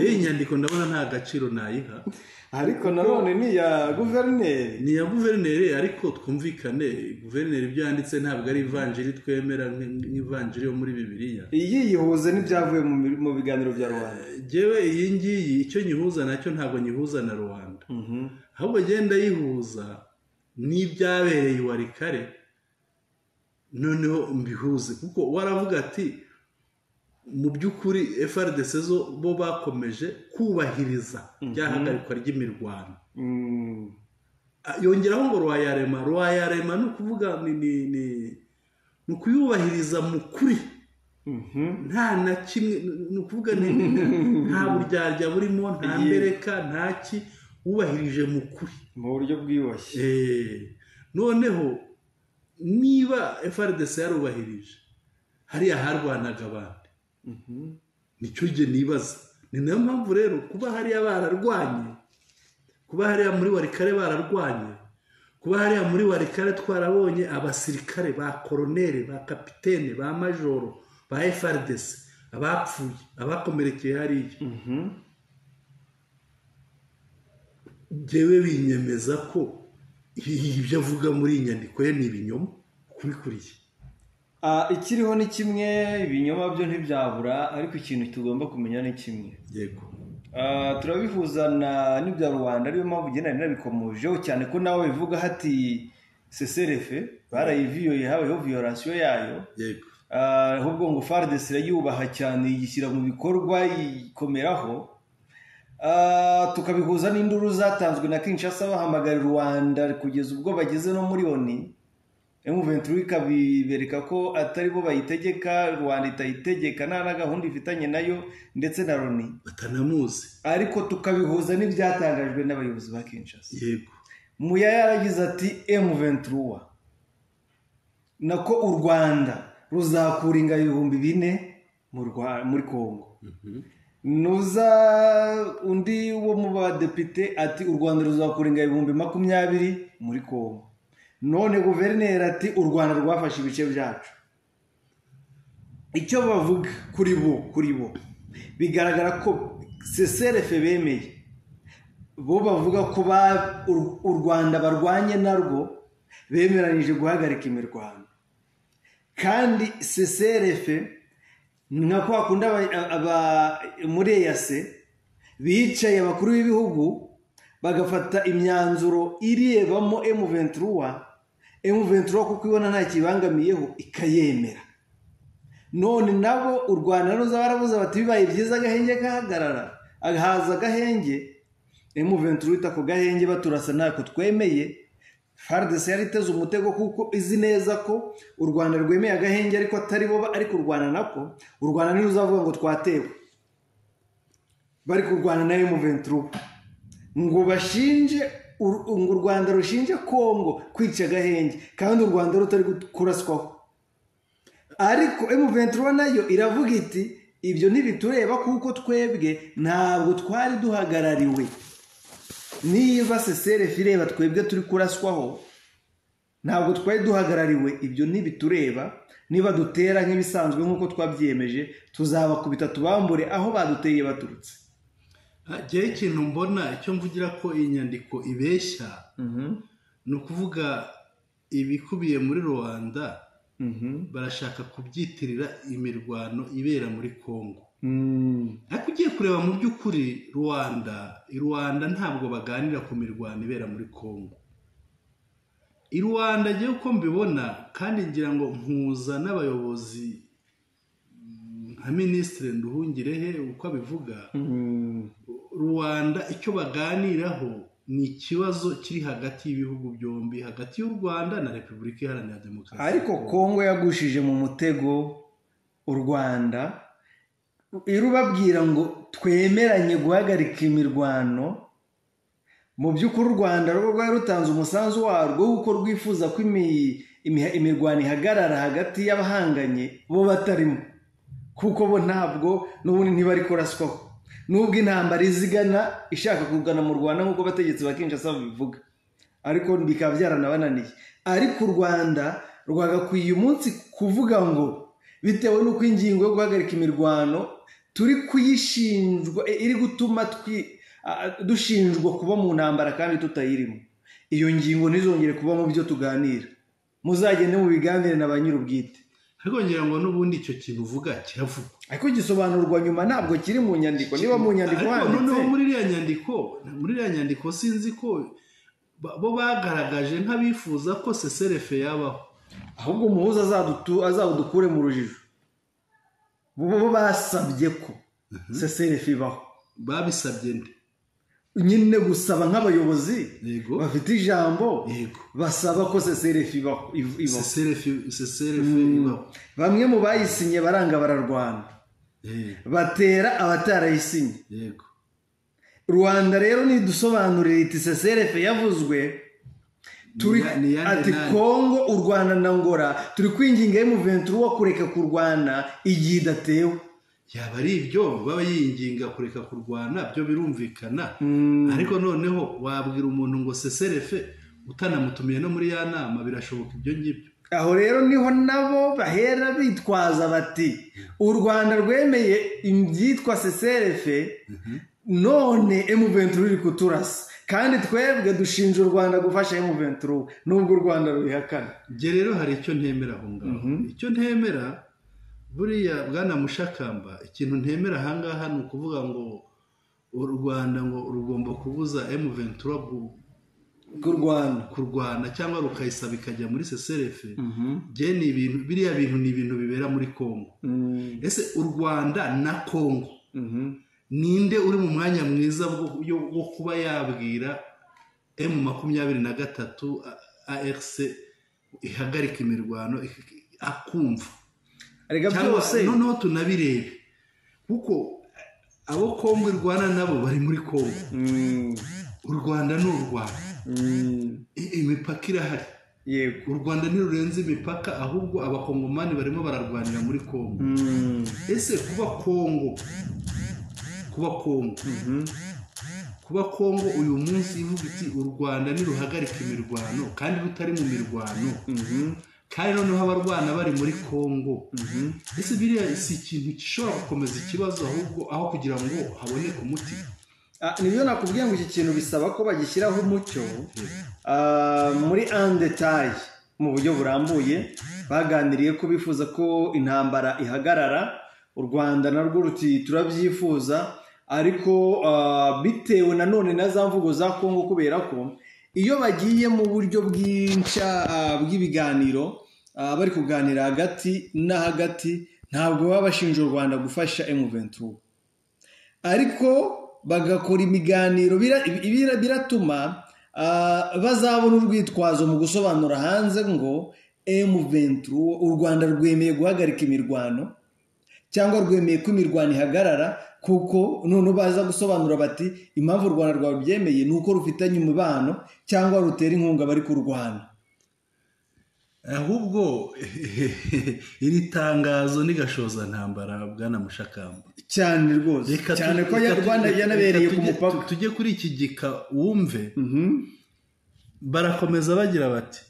Iyi nyandiko ndabona nta gaciro nayiha. Ariko nanone ni ya guverineri. Ni ya guverineri ariko twumvikane guverineri ibyo yanditse ntabwo ari ivanjiri twemera nk'ivanjiri yo muri Bibiliya. Iyi yihuze n'ibyavuye mu biganiro bya Rwanda. Jewe iyi ngiyi icyo nyihuza nacyo ntabwo nyihuza na Rwanda. Ahubwo genda yihuza n'ibyabereye i Walikale. Noneho mbihuze kuko waravuga ati mu by'ukuri FARDC zo bo bakomeje kubahiriza byahagarikwa ry'imirwano. Yongeraho ngo rwayarema no kuvuga ni kuyubahiriza mu kuri. Nta na kimwe ni ukuvuga nta buryarya burimo nta mbereka ntaki wubahirije mu kuri mu buryo bwiyubashye. Noneho niba FARDC yarubahirije hariya harwanaga abandi. Nicyo gihe nibaza ni nayo mpamvu rero kuba hariya bararwanye, kuba hariya muri Walikale bararwanye, kuba hariya muri Walikale twarabonye abasirikare ba koronere ba kapitene ba majoro ba FARDC abapfuye abakomerekeye hariya. Jewe binyemeza ko ibyo avuga muri iyi nyandiko ye ni ibinyoma kubikuriye. Ikiriho ni kimwe, ibinyoma byo ntibyabura, ariko ikintu tugomba kumenya ni kimwe. Yego. Turabihuza n'ibya Rwanda ariyo mpamvu ugenda nabikomojeho cyane ko nawe bivuga hati cessez-le-feu barayiviyoye habayeho violation yayo. Yego. Ahubwo ngo FARDC irayubaha cyane yishyira mu bikorwa yikomeraho. Tukabihuza n'induru zatanzwe na Kinshasa bahamagarira Rwanda kugeza ubwo bageze no muri ONU. M23 ikabibereka ko atari bo bayitegeka, Rwanda itayitegeka nta gahunda ifitanye nayo ndetse na ONU batanamuzi. Ariko tukabihuza n'ibyatangajwe n'abayobozi ba Kinshasa. Yego. Muya yaragize ati M23 nako u Rwanda ruzakura ingabo 4,000 muri Kongo. Nuza undi wo mu badepite ati u Rwanda ruzakura ingabo 20,000 muri Kongo. None guverineri ati u Rwanda rwafashe ibice byacu. Icyo bavuga kuri bo bigaragara ko cessez-le-feu bemeye. Bo bavuga ko u Rwanda barwanye narwo bemeranije guhagarika imirwano. Kandi cessez-le-feu nka kwa kunda muri EAC bicaye abakuru b'ibihugu bagafata imyanzuro irebamo M23 kuko ibona nta kibangamiyeho ikayemera. None nabo u Rwanda ruza barabuza bati bibaye byiza agahenge kahagarara, agahaza agahenge. M23 itako gahenge baturasa ntako twemeye. FARDC yari iteze umutego kuko izi neza ko u Rwanda rwemeye agahenge ariko atari bo ariko Rwanda nako u Rwanda ntiruzavuga ngo twatewe bari kurwana na M23 ngo bashinje ngo u Rwanda rushinje Kongo kwica agahenge kandi u Rwanda rutari kuraswaho ariko M23 nayo iravuga iti ibyo ntibitureba kuko twebwe ntabwo twari duhagarariwe niba CCRF ireba twebwe turi kuraswaho ntabwo twari duhagarariwe ibyo ntibitureba niba dutera nk'ibisanzwe nk'uko twabyiyemeje tuzabakubita tubambure aho baduteye baturutse. Igihe ikintu mbona icyo mvugira ko iyi nyandiko ibeshya ni ukuvuga ibikubiye muri Rwanda barashaka kubyitirira imirwano ibera muri Kongo ariko ugiye kureba mu by'ukuri Rwanda ntabwo baganira ku mirwano ibera muri Kongo. Rwanda agiye uko mbibona kandi ngira ngo mpuza n'abayobozi nka Minisitiri Nduhungirehe uko abivuga Rwanda icyo baganiraho ni ikibazo kiri hagati y'ibihugu byombi hagati y'u Rwanda na Repubulika Iharanira Demokarasi ariko Kongo yagushije mu mutego u Rwanda irubabwira ngo twemeranye guhagarika imirwano mu by'ukuri u Rwanda rwari rutanze umusanzu warwo kuko rwifuza ko imirwano ihagarara hagati y'abahanganye bo batarimo kuko bo ntabwo n'ubundi ntibari kuraswaho nubwo intambara izigana ishaka kugana mu Rwanda nk'uko abategetsi ba Kinshasa bivuga ariko bikaba byaranabananiye ariko u Rwanda rwagakwiye uyu munsi kuvuga ngo bitewe n'uko ingingo yo guhagarika imirwano turi kuyishinjwa iri gutuma dushinjwa kuba mu ntambara kandi tutayirimo iyo ngingo ntizongere kuba mu byo tuganira muzagende mu biganire na ba nyir'ubwite. Ariko ngira ngo n'ubundi icyo kintu uvuga kiravuga ariko gisobanurwa nyuma ntabwo kiri mu nyandiko niba mu nyandiko handitse noneho muri iriya nyandiko sinzi ko bo bagaragaje nk'abifuza ko CCRF yabaho ahubwo umuhuza azadukure mu rujijo bo basabye ko CCRF ibaho babisabye nde nyine gusaba nk'abayobozi bafite ijambo basaba ko CCRF ibaho bamwe mu bayisinye baranga bararwana batera abatarayisinye Rwanda rero nidusobanurira iti CCRF yavuzwe turi ati Kongo u Rwanda na Angola turi kwinginga M23 wo kureka kurwana igihe idatewe yaba ari ibyo baba yinginga kureka kurwana byo birumvikana ariko noneho wabwira umuntu ngo CCRF utanamutumiye no muri ya nama birashoboka ibyo ngibyo aho rero niho nabo bahera bitwaza bati u Rwanda rwemeye ibyitwa CCRF none M23 iri kuturasa kandi twebwe dushinja u Rwanda gufasha M23 nubwo u Rwanda rubihakana. Nge rero hari icyo ntemera aho ngaho icyo ntemera buriya bwana Mushakamba ikintu ntemera ahangaha ni ukuvuga ngo u Rwanda ngo rugomba kubuza M23 kurwana cyangwa rukayisaba ikajya muri CCRF ni ibintu biriya bintu ni ibintu bibera muri Kongo ese u Rwanda na Kongo ninde uri mu mwanya mwiza wo kuba yabwira M23 ARC ihagarika imirwano akumva arega byose noneho tunabirebe kuko abo Kongo irwana nabo bari muri Kongo u Rwanda n'u Rwanda imipaka irahari yego u Rwanda ntirurenze imipaka ahubwo abakongomani barimo bararwanira muri Kongo ese kuba Kongo uyu munsi ivuga iti u Rwanda niruhagarika imirwano kandi rutari mu mirwano kandi noneho abarwana bari muri Kongo ese biriya si ikintu gishobora gukomeza ikibazo ahubwo aho kugira ngo haboneke umuti. Nibyo nakubwiye ngo iki kintu bisaba ko bagishyiraho umucyo muri en detail mu buryo burambuye baganiriye ko bifuza ko intambara ihagarara u Rwanda narwo ruti turabyifuza ariko bitewe nanone na za mvugo za Kongo kubera ko iyo bagiye mu buryo bw'ibiganiro bari kuganira hagati na hagati ntabwo baba bashinja u Rwanda gufasha M23 ariko bagakora imiganiro biratuma bazabona urwitwazo mu gusobanura hanze ngo M23 u Rwanda rwemeye guhagarika imirwano cyangwa rwemeye ko imirwano ihagarara, kuko none baza gusobanura bati impamvu u Rwanda rwabyemeye ni uko rufitanye umubano cyangwa rutera inkunga bari kurwana. ahubwo iri tangazo ni gashoza ntambara bwana Mushakamba cyane rwose, cyane ko Rwanda yanabereye ku mupaka. Tujye kuri iki gika wumve. Barakomeza bagira bati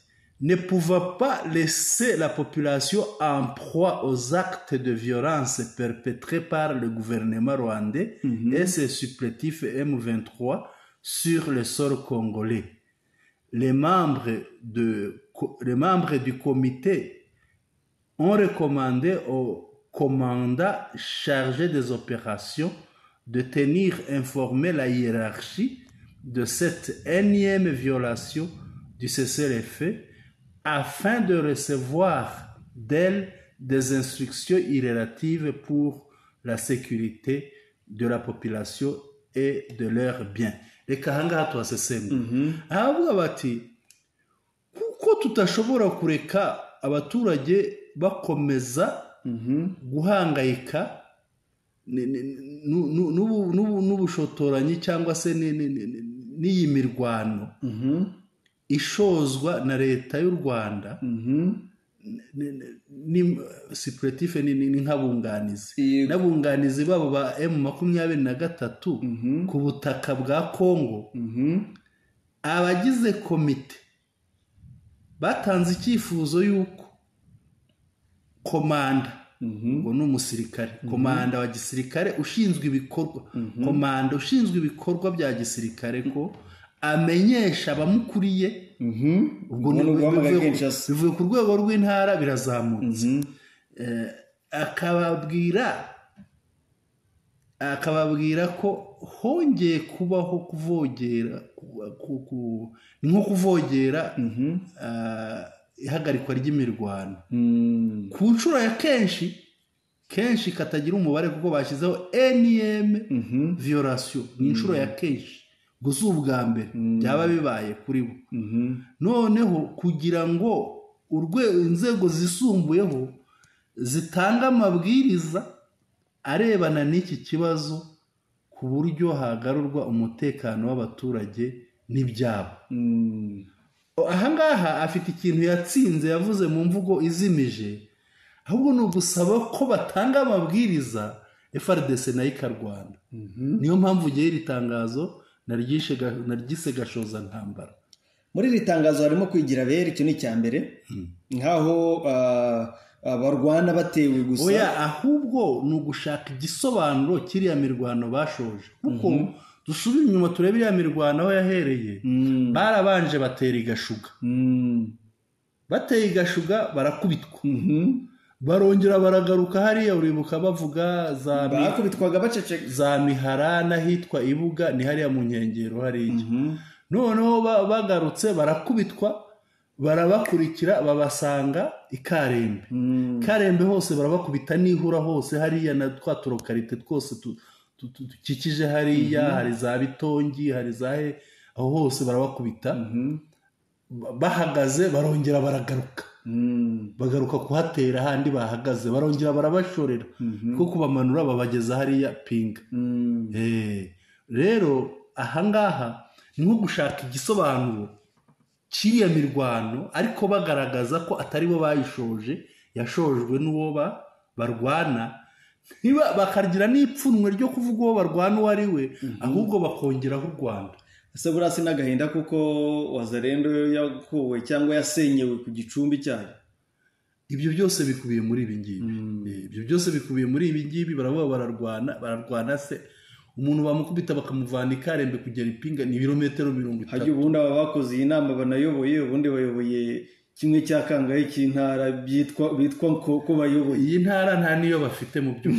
ne pouvant pas laisser la population en proie aux actes de violence perpétrés par le gouvernement rwandais et ses supplétifs M23 sur le sol congolais. Les membres du comité ont recommandé au commandant chargé des opérations de tenir informé la hiérarchie de cette énième violation du cessez-le-feu afin de recevoir d'elle des instructions irrélatives pour la sécurité de la population et de leurs biens. Reka ahangaha tuhaseseme. Ahavuga bati kuko tutashobora kureka abaturage bakomeza guhangayika n'ubushotoranyi cyangwa se n'iyi mirwano ishozwa na leta y'u Rwanda, supplétif ni nk'abunganizi n'abunganizi babo ba M23 ku butaka bwa Kongo. Abagize komite batanze icyifuzo y'uko komanda ngo n'umusirikare, komanda wa gisirikare ushinzwe ibikorwa, komanda ushinzwe ibikorwa bya gisirikare ko amenyesha abamukuriye. Ubwo bivuye ku rwego rw'intara birazamutse. akababwira ko hongeye kubaho kuvogera, nko kuvogera ihagarikwa ry'imirwano ku nshuro ya kenshi katagira umubare, kuko bashyizeho NM violation ni inshuro ya kenshi, gusa ubwa mbere byaba bibaye kuri bo. Noneho kugira ngo inzego zisumbuyeho zitanga amabwiriza arebana n'iki kibazo ku buryo hagarurwa umutekano w'abaturage n'ibyabo. Ahangaha afite ikintu yatsinze yavuze mu mvugo izimije, ahubwo ni ugusaba ko batanga amabwiriza FARDC nayo ikarwana. Niyo mpamvu ugiye iri tangazo naryise gashoza ntambara. Muri iri tangazo harimo kwigira bere, icyo ni icya mbere, nkaho abarwana batewe gusa. Oya, ahubwo ni ugushaka igisobanuro kiriya mirwano bashoje, kuko dusubira inyuma turebe iriya mirwano aho yahereye. Barabanje batera igashuga, bateye igashuga barakubitwa, barongera baragaruka hariya, uribuka bavuga bakubitwaga baceceka za Mihara n'ahitwa Ibuga, ni hariya mu nkengero hariya. Noneho bagarutse barakubitwa, barabakurikira babasanga ikarembe. Karembe hose barabakubita, nihura hose hariya na twa turokarite twose tukikije hariya, hari za Bitongi, hari zahe, aho hose barabakubita. Bahagaze barongera baragaruka, bagaruka kuhatera handi bahagaze, barongera barabashorera ko kubamanura babageza hariya Pinga. Rero ahangaha ni nko gushaka igisobanuro kiriya mirwano, ariko bagaragaza ko atari bo bayishoje, yashojwe n'uwo barwana. Bakagira n'ipfunwe ryo kuvuga uwo barwana uwo ari we, ahubwo bakongeraho u Rwanda. Ese burasi n'agahinda kuko Wazalendo yakuwe cyangwa yasenyewe ku gicumbi cyayo. Ibyo byose bikubiye muri ibi ngibi. Bararwana se umuntu bamukubita bakamuvana ikarembe kugera Ipinga ni ibirometero 30. Hajya ubundi aba bakoze iyi nama banayoboye, ubundi bayoboye kimwe cya kangahe cy'intara bitwa ko bayoboye. Iyi ntara nta niyo bafite mu byo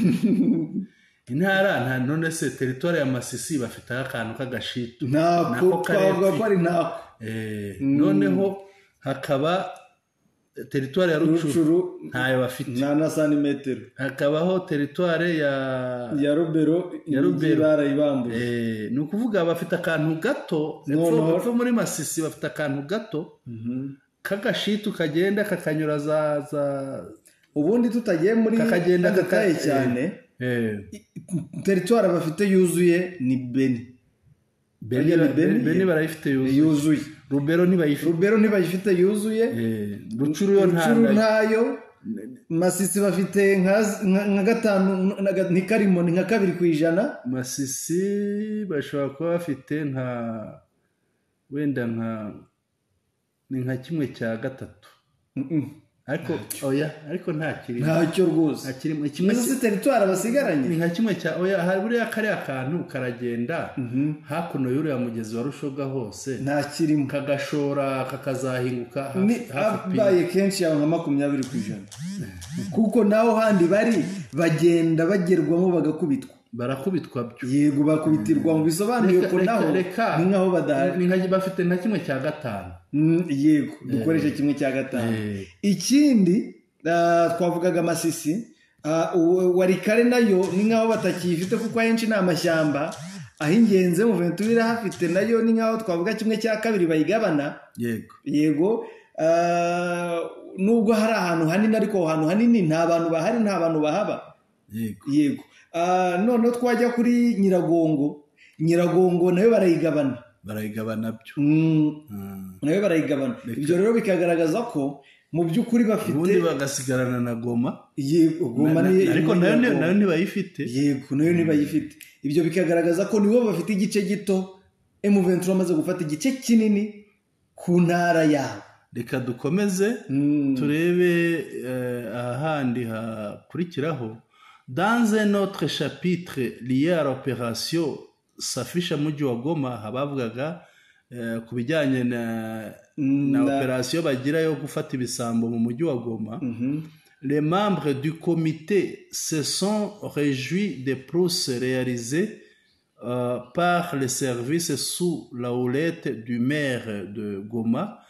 intara nta, none se territoire ya Masisi bafite akantu k'agashitu nako twavuga ko ari nako. Noneho hakaba teritwari ya Rucuru Rucuru ntayo bafite, nta na santimetero. hakabaho teritwari ya Rubero imijyi barayibambuye. ni ukuvuga bafite akantu gato epfo muri Masisi, bafite akantu gato k'agashitu kagenda kakanyura ubundi tutagiye muri kakagenda gataye cyane. Teritwari bafite yuzuye ni Beni barayifite yuzuye. Rubero ntibayifite yuzuye. Rucuru yo ntayo. Masisi bafite nka gatanu ntikarimo ni nka 2%. Masisi bashobora kuba bafite wenda ni nka 1/3. ariko ntacyo rwose kimwe si teritwari basigaranye ni nka kimwe cya hari buriya kariya kantu karagenda hakuno y'uriya mugezi wa Rushoga hose nta kirimo kagashora kakazahinguka habaye kenshi yawe nka 20%, kuko naho handi bari bagenda bagerwamo barakubitwa byo. Yego bakubitirwa mu bisobanuye ko naho ni nkaho badahari, bafite nka 1/5. Yego dukoresha 1/5. Ikindi twavugaga Masisi Warikare nayo ni nkaho batakifite kuko ahenshi ni amashyamba, aho ingenzi mu Ventura hafite nayo ni nkaho twavuga 1/2 bayigabana. Yego nubwo hari ahantu hanini, ariko ahantu hanini nta bantu bahari, nta bantu bahaba. Yego none twajya kuri Nyiragongo nayo barayigabana byo. Nayo barayigabana. Ibyo rero bikagaragaza ko mu by'ukuri bafite, ubundi bagasigarana na Goma. Yego Goma ariko nayo ntibayifite. Yego nayo ntibayifite. Ibyo bikagaragaza ko nibo bafite igice gito, M23 amaze gufata igice kinini ku ntara yabo. Reka dukomeze turebe ahandi hakurikiraho. Dans un autre chapitre lié à l'opération Safisha Mujyi wa Goma, habavugaga ku bijyanye na opération bagira yo gufata ibisambo mu mujyi wa Goma. Les membres du comité se sont réjouis des prousses réalisées par les services sous la houlette du maire de Goma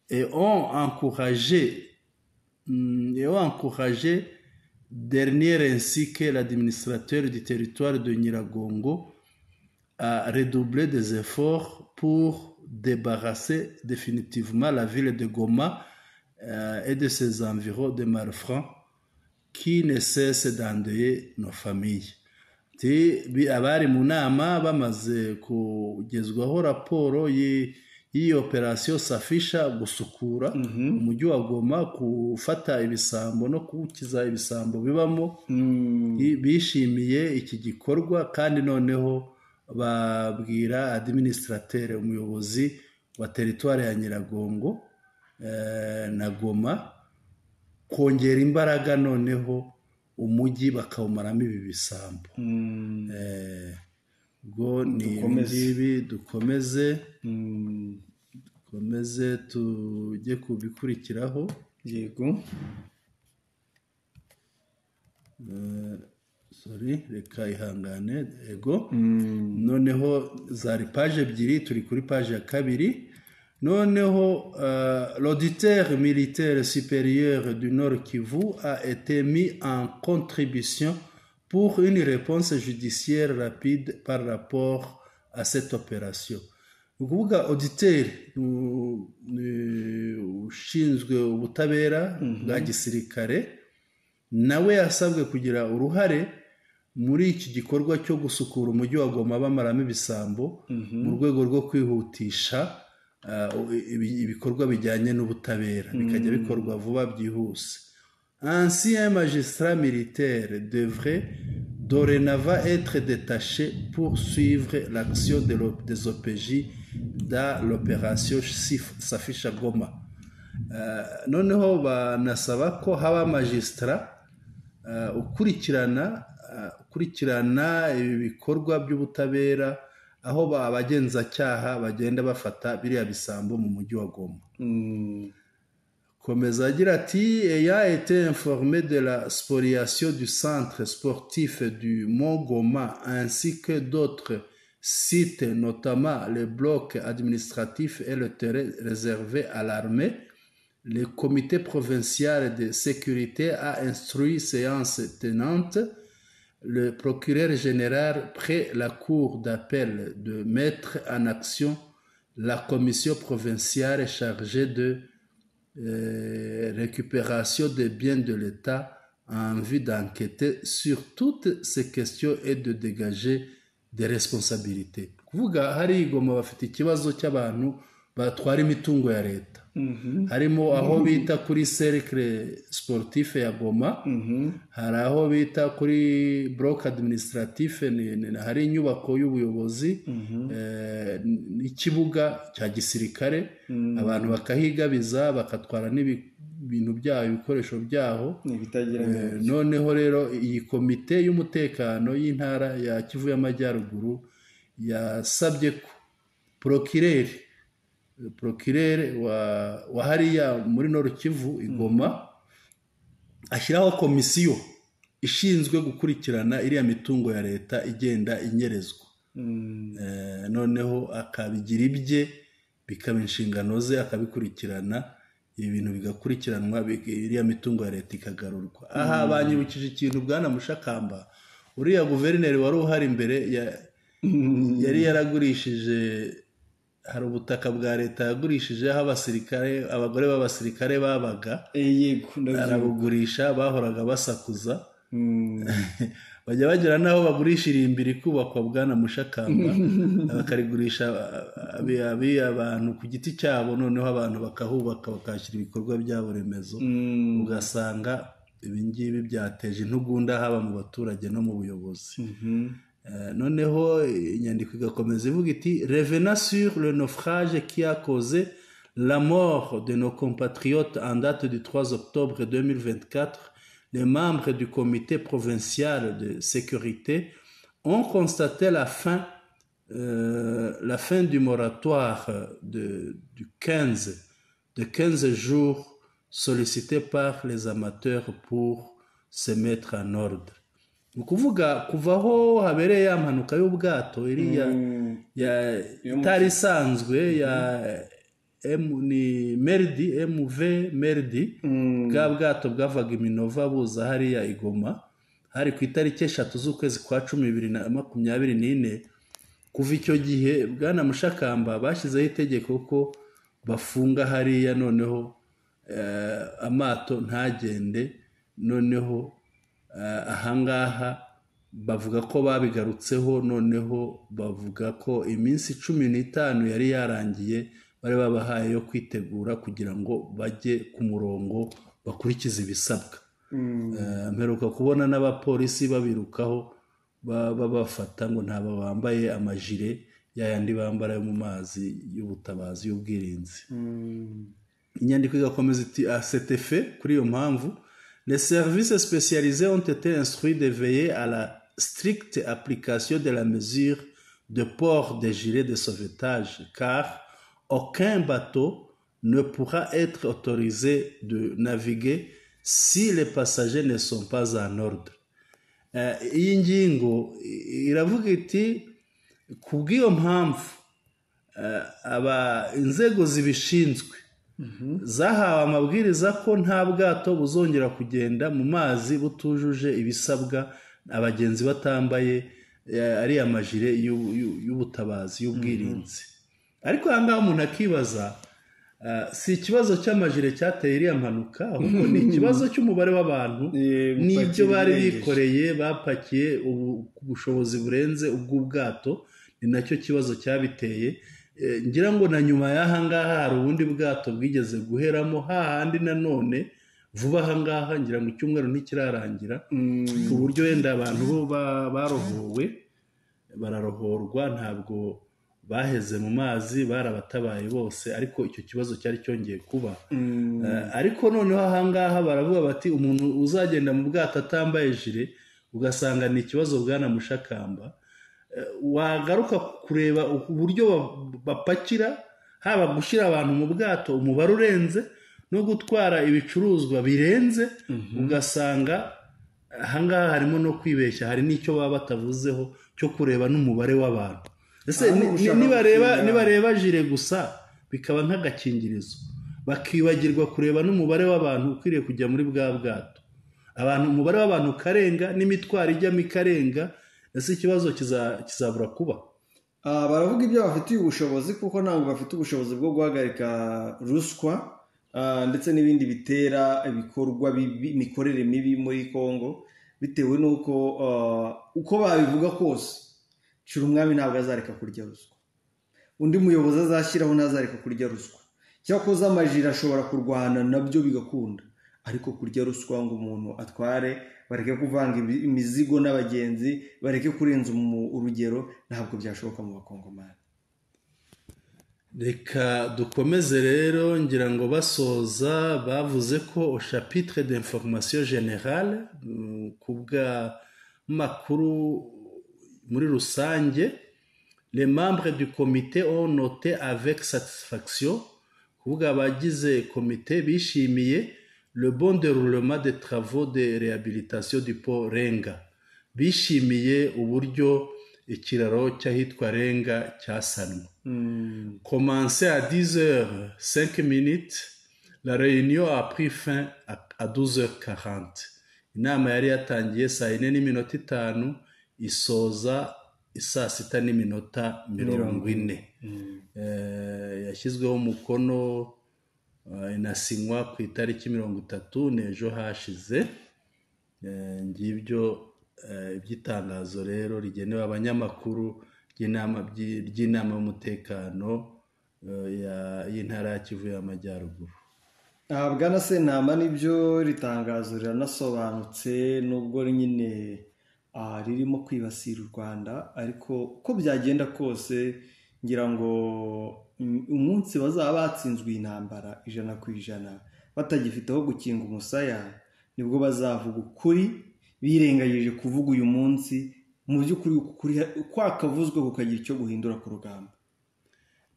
et ont encouragé dernier ainsi que l'administrateur du territoire de Nyiragongo à redoubler des efforts pour débarrasser définitivement la ville de Goma et de ses environs de malfrats qui ne cessent d'endeuiller nos familles. Abari mu nama bamaze kugezwaho raporo y'iyi operasiyo Safisha gusukura umujyi wa Goma, gufata ibisambo no kuwukiza ibisambo bibamo. Bishimiye iki gikorwa kandi noneho babwira administrateur, umuyobozi wa teritwari ya Nyiragongo na Goma, kongera imbaraga noneho umujyi bakawumaramo ibi bisambo. Ubwo ni ibi dukomeze tujye kubikurikiraho. Yego reka ihangane. Yego noneho zari page 2, turi kuri page ya 2. Noneho l'auditeur militaire supérieur du Nord Kivu a été mis en contribution pour une réponse judiciaire rapide par rapport à cette opération. Ukuvuga auditeur ushinzwe ubutabera bwa gisirikare nawe yasabwe kugira uruhare muri iki gikorwa cyo gusukura umujyi wa Goma bamaramo ibisambo mu rwego rwo kwihutisha ibikorwa bijyanye n'ubutabera bikajya bikorwa vuba byihuse. Ainsi, un magistrat militaire devrait dorénavant être détaché pour suivre l'action des OPJ dans l'opération Safisha Goma. Noneho banasaba ko haba magistrat ukurikirana ibi bikorwa by'ubutabera, aho abagenzacyaha bagenda bafata biriya bisambo mu mujyi wa Goma. Komeza agira ati, ayant été informé de la spoliation du centre sportif du Mont Goma ainsi que d'autres sites, notamment les blocs administratifs et le terrain réservé à l'armée, le comité provincial de sécurité a instruit séance tenante le procureur général près la cour d'appel de mettre en action la commission provinciale chargée de récupération des biens de l'État en vue d'enquêter sur toutes ces questions et de dégager des responsabilités. Kuvuga hari igoma bafite ikibazo cy'abantu batwara imitungo ya leta. Harimo aho bita kuri cercle sportif ya Goma, hari aho bita kuri bloc administratif, hari inyubako y'ubuyobozi n'ikibuga cya gisirikare, abantu bakahigabiza bakatwara n'ibintu byaho, ibikoresho byaho. Noneho rero iyi komite y'umutekano y'intara ya Kivu y'Amajyaruguru yasabye ko procureur wa hariya muri Nord Kivu Igoma ashyiraho komisiyo ishinzwe gukurikirana iriya mitungo ya leta igenda inyerezwa. Noneho akabigira ibye, bikaba inshingano ze, akabikurikirana, ibintu bigakurikiranwa, iriya mitungo ya leta ikagarurwa. Aha banyibukije ikintu Bwana Mushakamba, uriya guverineri wari uhari imbere yari yaragurishije, hari ubutaka bwa leta yagurishije aho abasirikare, abagore b'abasirikare babaga, arabugurisha, bahoraga basakuza. Bajya bagira naho bagurisha irimbi kubakwa Bwana Mushakamba, bakarigurisha abantu ku giti cyabo, noneho abantu bakahubaka bakashyira ibikorwa byabo remezo. Ugasanga ibingibi byateje intugunda haba mu baturage no mu buyobozi. Noneho inyandiko igakomeza ivuga iti revenant sur le naufrage qui a causé la mort de nos compatriotes en date du 3 octobre 2024, les membres du comité provincial de sécurité ont constaté la fin du moratoire de 15 jours sollicité par les amateurs pour se mettre en ordre. Ukuvuga kuvaho habereye ya mpanuka y'ubwato iriya itari isanzwe ya MV Merdi, bwa bwato bwavaga Iminova buza hariya Igoma, hari ku itariki 3 z'ukwezi kwa 10 2024. Kuva icyo gihe Bwana Mushakamba bashyizeho itegeko ko bafunga hariya, noneho amato ntagende. Noneho ahangaha bavuga ko babigarutseho, noneho bavuga ko iminsi 15 yari yarangiye bari babahaye yo kwitegura kugira ngo bajye ku murongo bakurikiza ibisabwa. Mperuka kubona n'abapolisi babirukaho babafata ngo ntaba bambaye amajire yayandi bambara yo mu mazi y'ubutabazi y'ubwirinzi. Inyandiko igakomeza iti à cet effet, kuri iyo mpamvu, les services spécialisés ont été instruits de veiller à la stricte application de la mesure de port des gilets de sauvetage, car aucun bateau ne pourra être autorisé de naviguer si les passagers ne sont pas en ordre. Iyi ngingo iravuga iti kubw'iyo mpamvu inzego zibishinzwe zahawe amabwiriza ko nta bwato buzongera kugenda mu mazi butujuje ibisabwa, abagenzi batambaye ari amajire y'ubutabazi y'ubwirinzi. Ariko ahangaha umuntu akibaza, si ikibazo cy'amajire cyateye iriya mpanuka, ahubwo ni ikibazo cy'umubare w'abantu n'ibyo bari bikoreye bapakiye ubushobozi burenze ubw'ubwato, ni nacyo kibazo cyabiteye. Ngira ngo na nyuma y'ahangaha hari ubundi bwato bwigeze guheramo hahandi nanone vuba ahangaha, ngira ngo icyumweru ntikirarangira, ku buryo wenda abantu bo barohowe, bararohorwa, ntabwo baheze mu mazi, barabatabaye bose, ariko icyo kibazo cyari cyongeye kuba. Ariko noneho ahangaha baravuga bati umuntu uzagenda mu bwato atambaye jire, ugasanga ni ikibazo Bwana Mushakamba. Wagaruka kureba uburyo bapakira, haba gushyira abantu mu bwato umubare urenze no gutwara ibicuruzwa birenze, ugasanga ahangaha harimo no kwibeshya, hari n'icyo baba batavuzeho cyo kureba n'umubare w'abantu. Ese nibareba jire gusa bikaba nk'agakingirizo, bakibagirwa kureba n'umubare w'abantu ukwiriye kujya muri bwa bwato. Umubare w'abantu ukarenga n'imitwaro ijyamo ikarenga, ese ikibazo kizabura kuba? Baravuga ibyo bafitiye ubushobozi, kuko ntabwo bafite ubushobozi bwo guhagarika ruswa ndetse n'ibindi bitera ibikorwa imikorere mibi muri Congo, bitewe n'uko uko babivuga kose Cirumwami ntabwo azareka kurya ruswa, undi muyobozi azashyiraho ntazareka kurya ruswa. Cyakoze amajira ashobora kurwana nabyo bigakunda, ariko kurya ruswa ngo umuntu atware, bareke kuvanga imizigo n'abagenzi, bareke kurenza urugero, ntabwo byashoboka mu bakongomani. Reka dukomeze rero, ngira ngo basoza bavuze ko au chapitre d'information générale, ku bw'amakuru muri rusange, les membres du comité ont noté avec satisfaction, kuvuga abagize komite bishimiye le bon déroulement des travaux de réhabilitation du port Renga, bishimiye uburyo ikiraro cy'ahitwa Renga cyasanwe. Commencé à 10h05, la réunion a pris fin à 12h40. Inama yari yatangiye saa 4:05 isoza isaa 6:40. Yashyizweho umukono inasinywa ku itariki 30 n'ejo hashize. Ngibyo iby'itangazo rero rigenewe abanyamakuru ry'inama y'umutekano y'intara ya Kivu y'Amajyaruguru. Bwana Sentama, nibyo ritangazo riranasobanutse, nubwo nyine ririmo kwibasira u Rwanda, ariko uko byagenda kose ngira ngo umunsi bazaba batsinzwe intambara 100% batagifite aho gukinga umusaya, nibwo bazavuga ukuri, birengagije kuvuga uyu munsi. Mu by'ukuri kwakavuzwe kukagira icyo guhindura ku rugamba.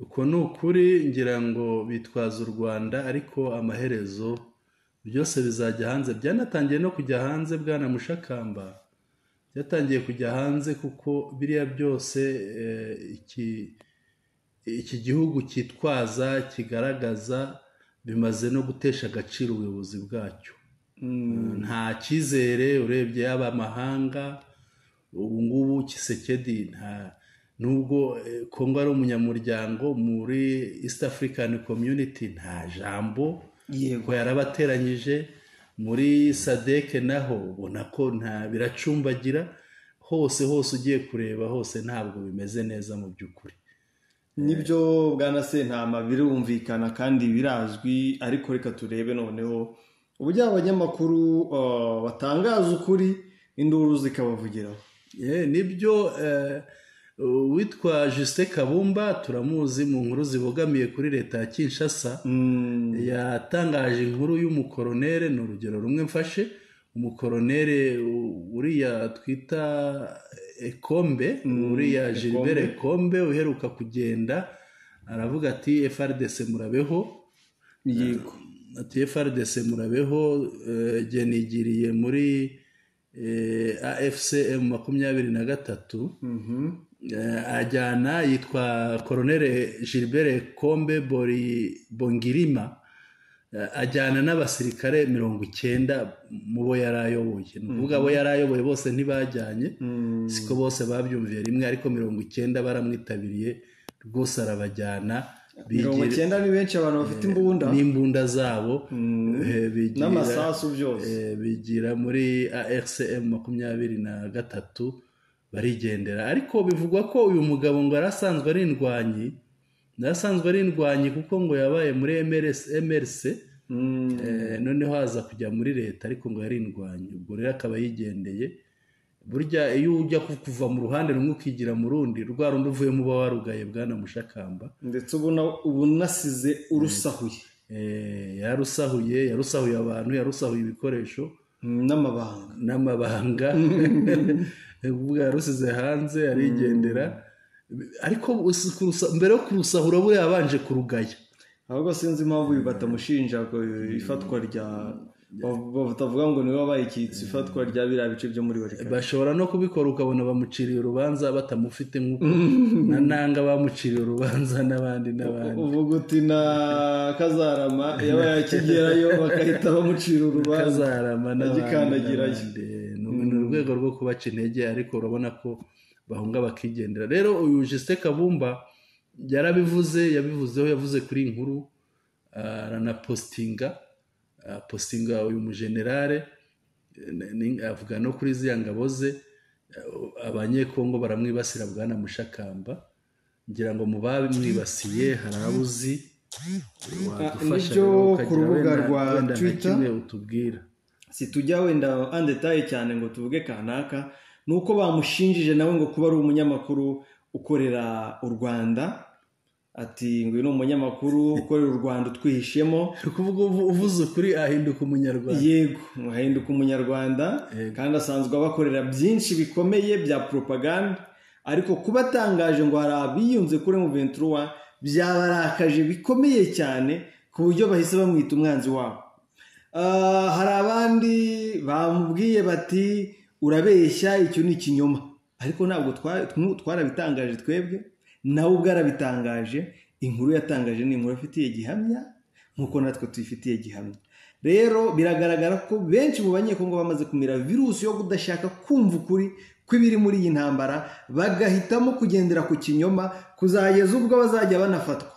Uko ni ukuri, ngira ngo bitwaza u Rwanda, ariko amaherezo byose bizajya hanze. Byanatangiye no kujya hanze, Bwana Mushakamba, byatangiye kujya hanze, kuko biriya byose iki gihugu cyitwaza kigaragaza bimaze no gutesha agaciro ubuyobozi bwacyo. Nta cyizere urebye y'abamahanga. Ubu ngubu Tshisekedi nubwo Kongo ari umunyamuryango muri East African Community, nta jambo ko yarabateranyije. Muri SADC naho ubona ko biracumbagira, hose ugiye kureba hose ntabwo bimeze neza mu by'ukuri. Nibyo Bwana Sentama, birumvikana kandi birazwi, ariko reka turebe noneho uburyo abanyamakuru batangaza ukuri, induru zikabavugiraho. Nibyo witwa Justin Kabumba, turamuzi mu nkuru zibogamiye kuri leta ya Kinshasa, yatangaje inkuru y'umukoronere. Ni urugero rumwe mfashe, umukoronere uriya twita Ekombe, uriya Gilbert Ekombe uheruka kugenda, aravuga ati FRDC murabeho. Yego, ati FRDC murabeho, genigiriye muri AFC M23. Ajyana, yitwa Colonel Gilbert Kombe Bongirima, ajyana n'abasirikare 90 mu bo yarayoboye. Ni ukuvuga abo yarayoboye bose ntibajyanye, siko bose babyumviye rimwe, ariko 90 baramwitabiriye rwose, arabajyana. 90 ni benshi, abantu bafite imbunda n'imbunda zabo, n'amasasu byose, bigira muri ARCM 23 barigendera. Ariko bivugwa ko uyu mugabo ngo arasanzwe ari indwanyi, kuko ngo yabaye muri MRC, noneho haza kujya muri leta, ariko ngo yari indwanyi. Ubwo rero akaba yigendeye. Burya iyo ujya kuva mu ruhande rumwe ukigira mu rundi, rwa rundi uvuyemo uba warugaye, Bwana Mushakamba. Ndetse ubu nasize urusahuye. Yarusahuye abantu, yarusahuye ibikoresho n'amabanga ubwo yarusize hanze arigendera. Ariko mbere yo kurusahura buriya yabanje kurugaya. Ahubwo sinzi impamvu batamushinja ifatwa batavuga ngo niwe wabaye ikitsi ifatwa rya biriya bice byo muri Walikale. bashobora no kubikora ukabona bamuciriye urubanza batamufite nk'uko na Nanga bamuciriye urubanza n'abandi uvuga uti na Kazarama yaba yakigerayo bakahita bamucira urubanza Kazarama n'abandi ni urwego rwo kubaca intege ariko urabona ko bahunga bakigendera. Rero uyu Justin Kabumba yabivuzeho yavuze kuri inkuru aranapostinga uyu mujenerale avuga no kuri ziriya ngabo ze abanyekongo baramwibasira Bwana Mushakamba, ngira ngo mu babimwibasiye hari abuzi wadufasha ku rubuga rwa Twitter utubwira situjya wenda andetaye cyane ngo tuvuge kanaka nuko bamushinjije nawe ngo kuba ari umunyamakuru ukorera u Rwanda, ati ngo ni umunyamakuru ukorera u Rwanda utwihishemo, kuvuga uvuze ukuri ahinduka umunyarwanda. Yego ahinduka umunyarwanda kandi asanzwe abakorera byinshi bikomeye bya propaganda, ariko kuba atangaje ngo hari abiyunze kuri M23 byabarakaje bikomeye cyane ku buryo bahise bamwita umwanzi wabo. Hari abandi bamubwiye bati urabeshya, icyo ni ikinyoma, ariko ntabwo twarabitangaje twebwe, nawe ubwo arabitangaje. Inkuru yatangaje ni inkuru afitiye gihamya nk'uko natwe tuyifitiye gihamya. Rero biragaragara ko benshi mu banyekongo bamaze kumira virusi yo kudashaka kumva ukuri kw'ibiri muri iyi ntambara, bagahitamo kugendera ku kinyoma kuzageza ubwo bazajya banafatwa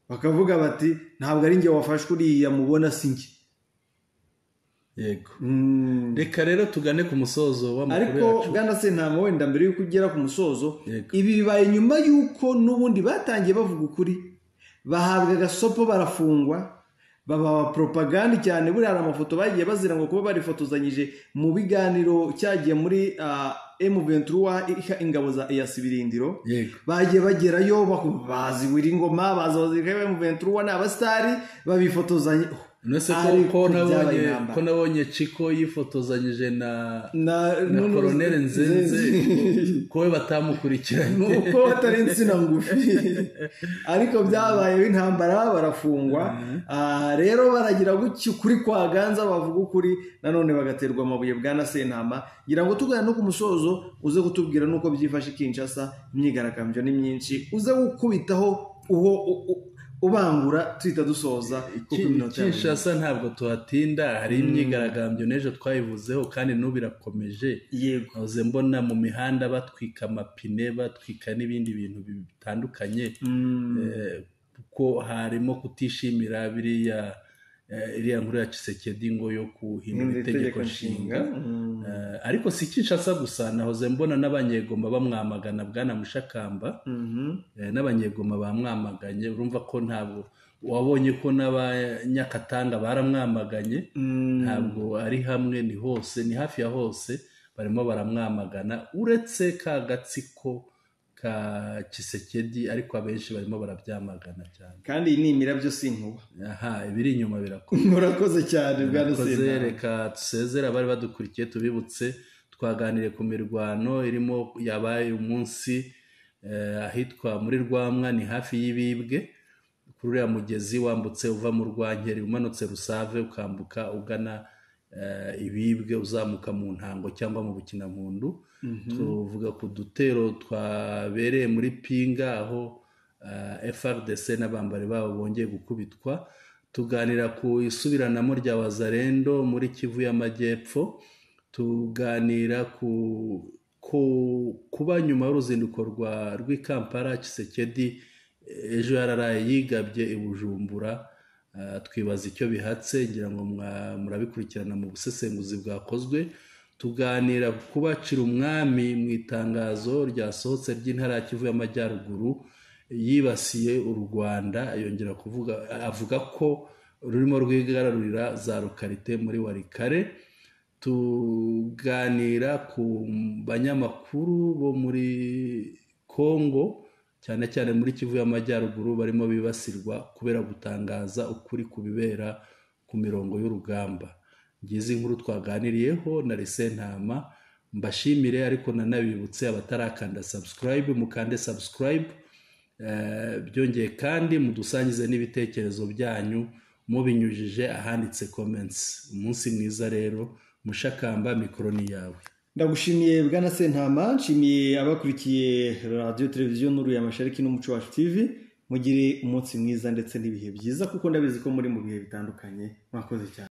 bakavuga bati ntabwo ari njye wafashwe uriya mubona si njye. Yego. Reka rero tugane ku musozo w'amakuru yacu. Ariko Bwana Sentama, wenda mbere yuko ugera ku musozo, ibi bibaye nyuma yuko n'ubundi batangiye bavuga ukuri, bahabwa agasopo, barafungwa, baba propaganda cyane. Buriya hari amafoto bagiye bazira ngo kuba barifotozanyije mu biganiro cyagiye muri M23 ingabo za EAC birindiro. Bagiye bagerayo bazi Wiringoma, bazi M23 n'abastari babifotozanye. Nese ko nabonye Chiko yifotozanyije na Colonel Nzenze ko we batamukurikiranye nuko batari insina ngufi ariko byabaye intambara, barafungwa. Rero baragira gutyo kuri kwaganza, bavuga ukuri nanone bagaterwa amabuye. Bwana Sentama, ngira ngo tugana no ku musozo uze kutubwira nuko byifashe Kinshasa, imyigaragambyo ni myinshi, uze gukubitaho uho ubangura twita dusoza. Kinshasa ntabwo tuhatinda, hari imyigaragambyo n'ejo twayivuzeho kandi n'ubu birakomeje. Nahoze mbona mu mihanda batwika amapine, batwika n'ibindi bintu bitandukanye, kuko harimo kutishimira iriya nkuru ya Tshisekedi ngo yo kuhindura itegeko nshinga. Ariko si Kinshasa gusa, nahoze mbona n'abanyegoma bamwamagana Bwana Mushakamba, n'abanyegoma bamwamaganye. Urumva ko ntabwo wabonye ko n'abanyakatanga baramwamaganye, ntabwo ari hamwe, ni hose, ni hafi ya hose barimo baramwamagana, uretse ka gatsiko ka Tshisekedi, ariko abenshi barimo barabyamagana cyane. Kandi iyi ni imirabyo sinkuba. Ibiri inyuma birakomeye. Murakoze cyane Bwana Sentama. Reka dusezera abari badukurikiye, tubibutse twaganiriye ku mirwano irimo yabaye umunsi ahitwa muri Rwamwa, ni hafi y'Ibibwe, kuri uriya mugezi wambutse uva mu Rwankeri umanutse Rusave ukambuka ugana Ibibwe uzamuka mu Ntango cyangwa mu Bukinampundu. Tuvuga ku dutero twabereye muri Pinga, aho FRDC n'abambari babo bongeye gukubitwa. Tuganira ku isubiranamo rya Wazalendo muri Kivu y'Amajyepfo. Tuganira kuba nyuma y'uruzinduko rw'i Kampala Tshisekedi ejo yararaye yigabye i Bujumbura. Twibaza icyo bihatse, ngira ngo murabikurikirana mu busesenguzi bwakozwe. Tuganira kubacira umwami mu itangazo ryasohotse ry'intara ya Kivu y'Amajyaruguru yibasiye u Rwanda, yongera avuga ko rurimo rwigarurira za lokalite muri Walikale. Tuganira ku banyamakuru bo muri Kongo, cyane cyane muri Kivu y'Amajyaruguru, barimo bibasirwa kubera gutangaza ukuri ku bibera ku mirongo y'urugamba. Ngize inkuru twaganiriyeho na Sentama. Mbashimire, ariko nanabibutse abatarakanda subscribe, mukande subscribe. Byongeye kandi mudusangize n'ibitekerezo byanyu mubinyujije ahanditse comments. Umunsi mwiza rero, Mushakamba, mikoro ni yawe. Ndagushimiye Bwana Sentama, nshimiye abakurikiye radio televiziyo Nuru ya Mashariki n'Umuco Wacu TV. Mugire umunsi mwiza ndetse n'ibihe byiza kuko ndabizi ko muri mu bihe bitandukanye. Mwakoze cyane.